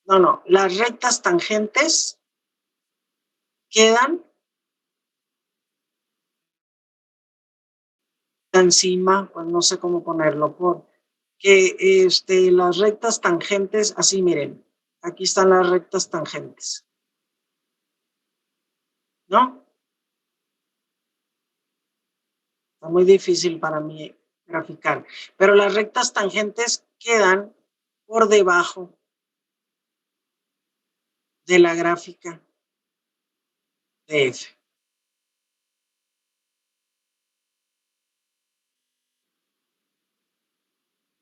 las rectas tangentes quedan encima, pues no sé cómo ponerlo, porque las rectas tangentes, así miren, aquí están las rectas tangentes, ¿no? Está muy difícil para mí graficar, pero las rectas tangentes quedan por debajo de la gráfica de F.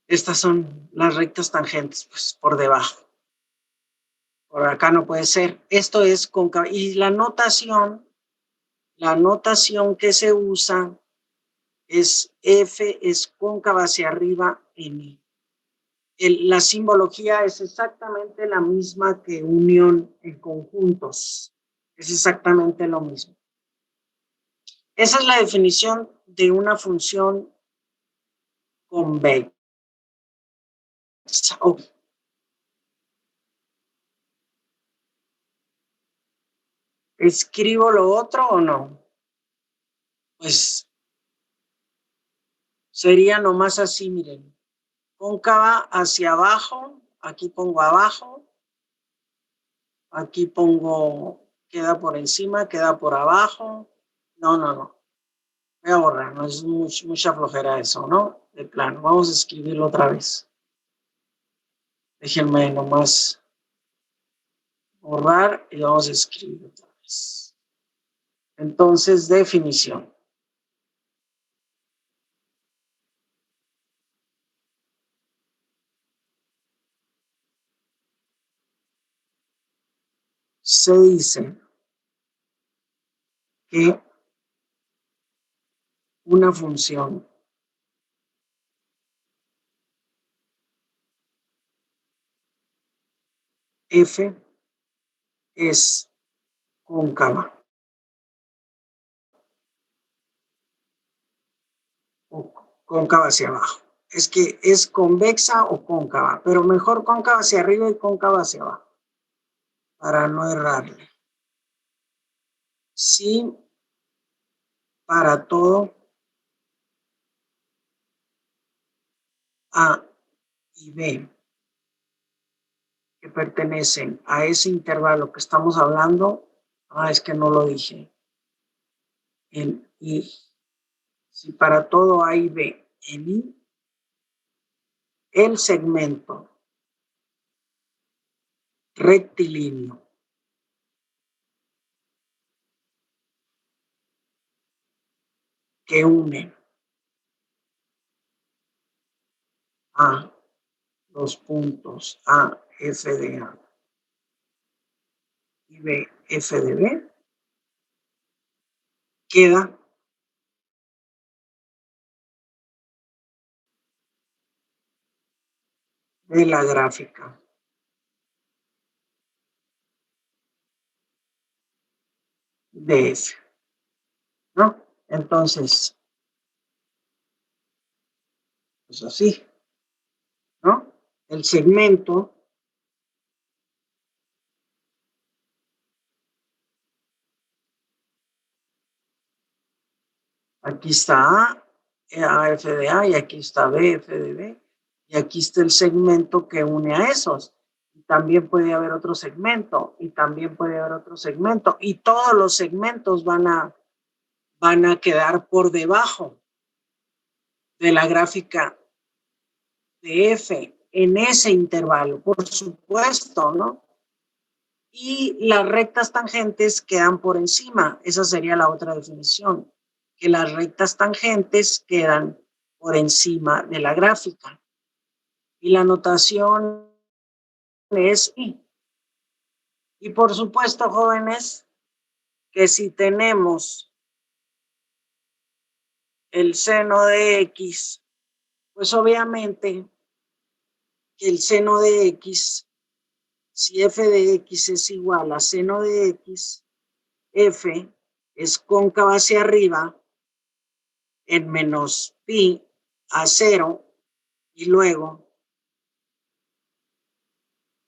Estas son las rectas tangentes, pues por debajo. Por acá no puede ser. Esto es cóncava. Y la notación que se usa es F es cóncava hacia arriba en I. La simbología es exactamente la misma que unión en conjuntos. Es exactamente lo mismo. Esa es la definición de una función convexa. Okay. ¿Escribo lo otro o no? Pues sería nomás así, miren. Cóncava hacia abajo, aquí pongo abajo, aquí pongo, queda por encima, queda por abajo. No. Voy a borrar, no es mucha flojera eso, ¿no? De plano, vamos a escribirlo otra vez. Déjenme nomás borrar y vamos a escribir otra vez. Entonces, definición. Se dice que una función f es cóncava o cóncava hacia abajo. Es que es convexa o cóncava, pero mejor cóncava hacia arriba y cóncava hacia abajo, para no errarle. Sí, para todo A y B que pertenecen a ese intervalo que estamos hablando, es que no lo dije, en I. Si para todo A y B en I, el segmento rectilíneo que une a los puntos A, F de A y B, F de B, queda de la gráfica de F, ¿no? Entonces, pues así, ¿no? El segmento aquí está A, F de A, y aquí está B, F de B, y aquí está el segmento que une a esos. Y también puede haber otro segmento, y también puede haber otro segmento, y todos los segmentos van a quedar por debajo de la gráfica de F en ese intervalo, por supuesto, ¿no? Y las rectas tangentes quedan por encima. Esa sería la otra definición, que las rectas tangentes quedan por encima de la gráfica. Y la notación es I. Y por supuesto, jóvenes, que si tenemos el seno de X, pues obviamente que el seno de X, si f de X es igual a seno de X, F es cóncava hacia arriba en menos pi a 0 y luego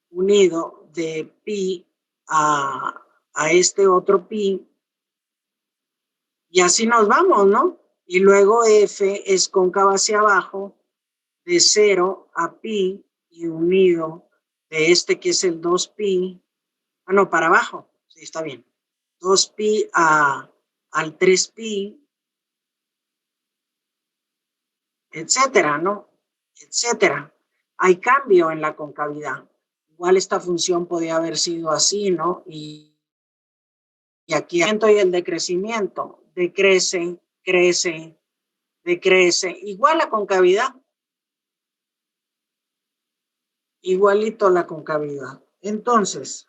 unido de pi a este otro pi, y así nos vamos, ¿no? Y luego F es cóncava hacia abajo de 0 a pi y unido de este que es el 2pi, no, para abajo, sí, está bien, 2pi al 3pi, etcétera, ¿no? Etcétera. Hay cambio en la concavidad. Igual esta función podría haber sido así, ¿no? Y aquí el aumento y el decrecimiento, decrece, crece, decrece, igual la concavidad. Igualito la concavidad. Entonces,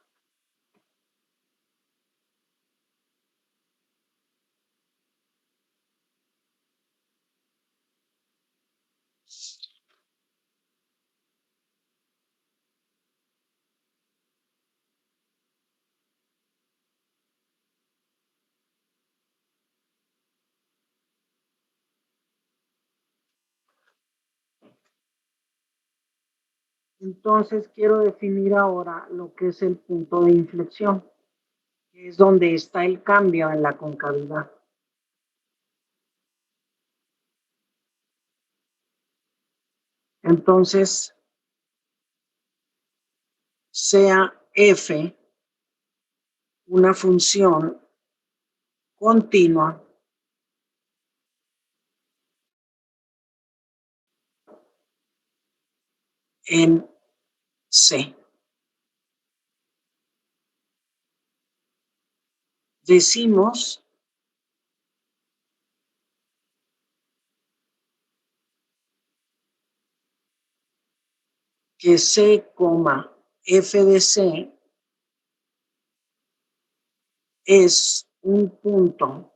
quiero definir ahora lo que es el punto de inflexión, que es donde está el cambio en la concavidad. Entonces, sea f una función continua en C. Decimos que C, f de C es un punto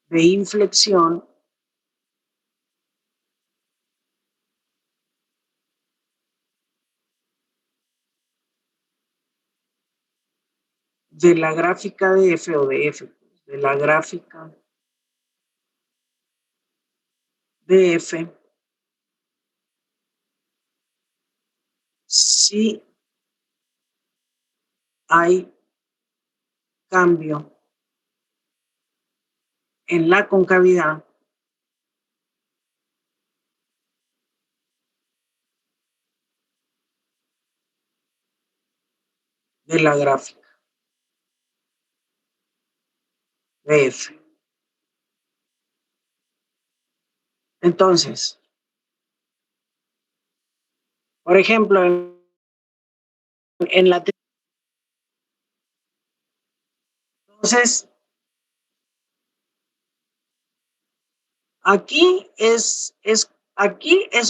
de inflexión de la gráfica de F o de F, de la gráfica de F, si hay cambio en la concavidad de la gráfica de F. Entonces, por ejemplo, en la... Entonces, aquí es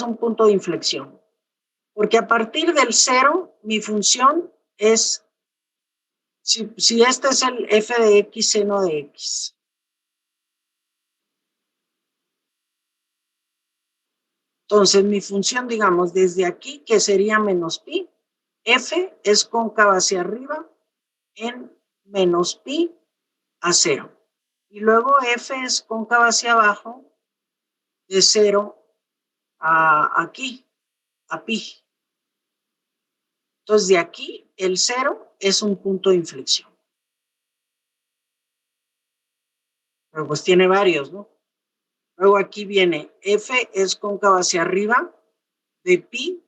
un punto de inflexión, porque a partir del 0, mi función es, si este es el f de x seno de x, entonces mi función, digamos, desde aquí, que sería menos pi, f es cóncava hacia arriba en menos pi a 0. Y luego F es cóncava hacia abajo de 0 a aquí, a pi. Entonces, de aquí, el 0 es un punto de inflexión. Pero pues tiene varios, ¿no? Luego aquí viene F es cóncava hacia arriba de pi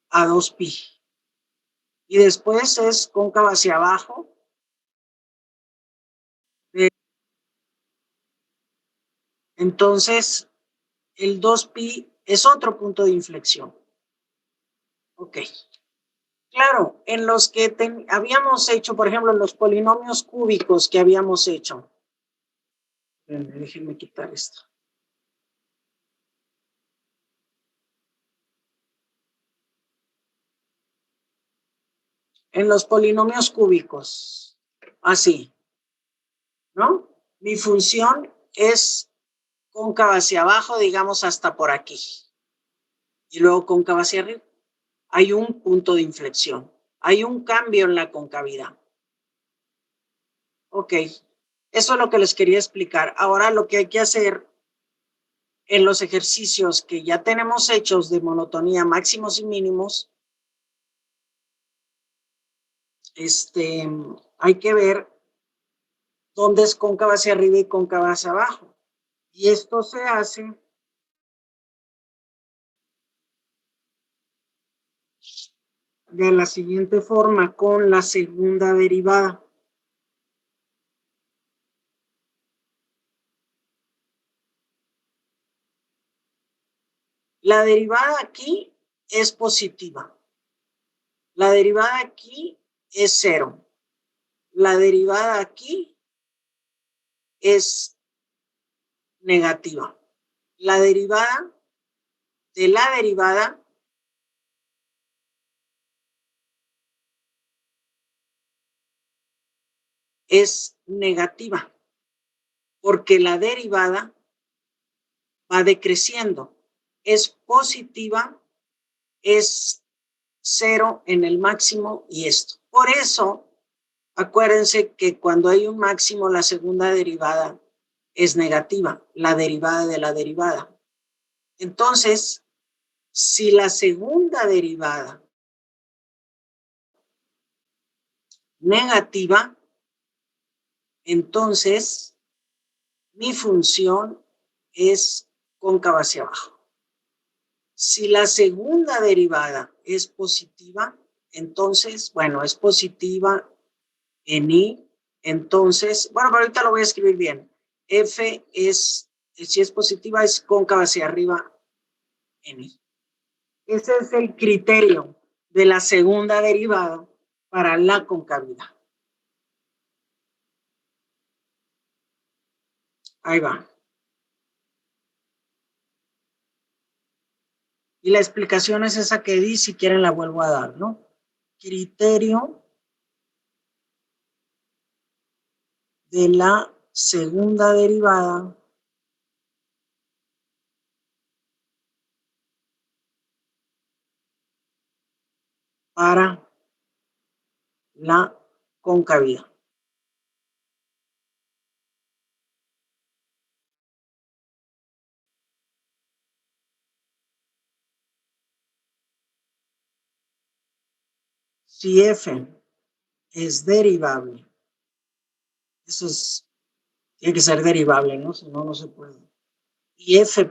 a 2pi. Y después es cóncava hacia abajo. Entonces, el 2pi es otro punto de inflexión. Ok. Claro, en los que habíamos hecho, por ejemplo, en los polinomios cúbicos que habíamos hecho. Déjenme quitar esto. En los polinomios cúbicos. Así. ¿No? Mi función es cóncava hacia abajo, digamos hasta por aquí. Y luego cóncava hacia arriba. Hay un punto de inflexión. Hay un cambio en la concavidad. Ok. Eso es lo que les quería explicar. Ahora lo que hay que hacer en los ejercicios que ya tenemos hechos de monotonía máximos y mínimos, hay que ver dónde es cóncava hacia arriba y cóncava hacia abajo. Y esto se hace de la siguiente forma con la segunda derivada. La derivada aquí es positiva. La derivada aquí es 0. La derivada aquí es negativa. La derivada de la derivada es negativa, porque la derivada va decreciendo. Es positiva, es 0 en el máximo y esto. Por eso, acuérdense que cuando hay un máximo, la segunda derivada es negativa, la derivada de la derivada. Entonces, si la segunda derivada negativa, entonces mi función es cóncava hacia abajo. Si la segunda derivada es positiva, entonces, bueno, es positiva en i, entonces, bueno, pero ahorita lo voy a escribir bien. F es, si es positiva, es cóncava hacia arriba en i. Ese es el criterio de la segunda derivada para la concavidad. Ahí va. Y la explicación es esa que di, si quieren la vuelvo a dar, ¿no? Criterio de la segunda derivada para la concavidad. Si f es derivable, eso es, tiene que ser derivable, ¿no? Si no, no se puede. Y f',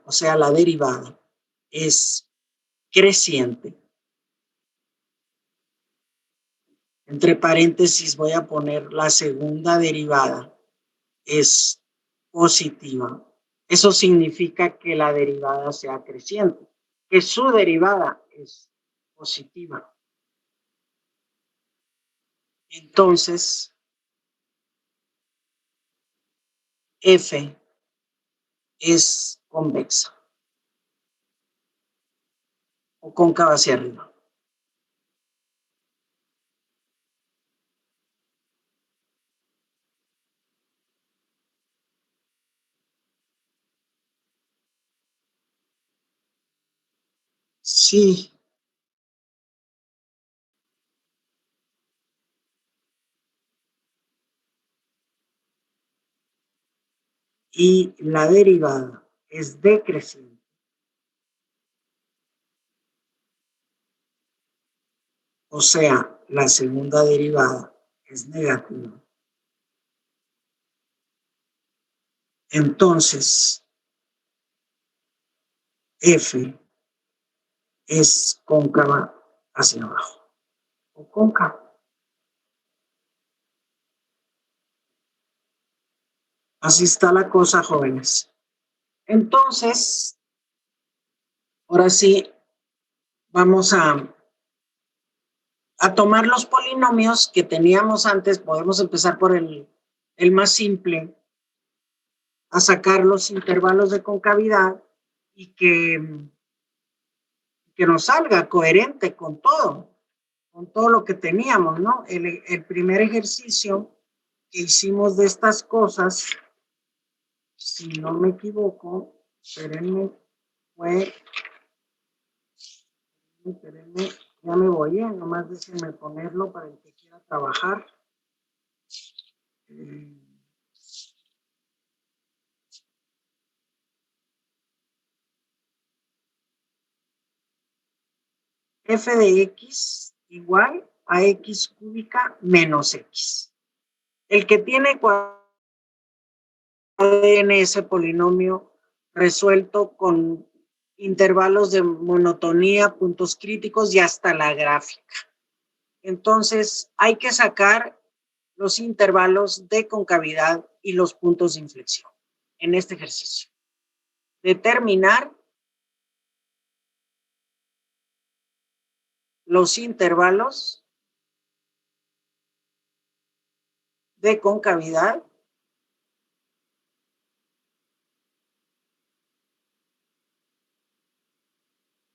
o sea, la derivada, es creciente. Entre paréntesis voy a poner la segunda derivada es positiva. Eso significa que la derivada sea creciente, que su derivada es positiva. Entonces, f es convexa o cóncava hacia arriba. Sí. y la derivada es decreciente, o sea, la segunda derivada es negativa, entonces F es cóncava hacia abajo o cóncava. Así está la cosa, jóvenes. Entonces, ahora sí, vamos a tomar los polinomios que teníamos antes. Podemos empezar por el más simple, a sacar los intervalos de concavidad y que nos salga coherente con todo lo que teníamos, ¿no? El primer ejercicio que hicimos de estas cosas, si no me equivoco, espérenme, ya me voy, nomás déjenme ponerlo para el que quiera trabajar. F de X igual a X cúbica menos X. El que tiene ese polinomio resuelto con intervalos de monotonía, puntos críticos y hasta la gráfica. Entonces, hay que sacar los intervalos de concavidad y los puntos de inflexión en este ejercicio. Determinar los intervalos de concavidad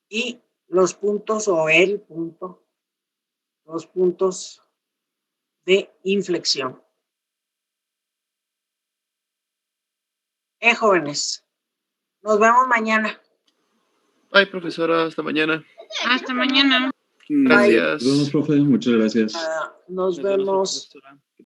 y los puntos o el punto, los puntos de inflexión. Jóvenes, nos vemos mañana.
Ay, profesora, hasta mañana.
Hasta mañana.
Gracias.
Nos vemos, profe. Muchas gracias.
Nos vemos.
profesora.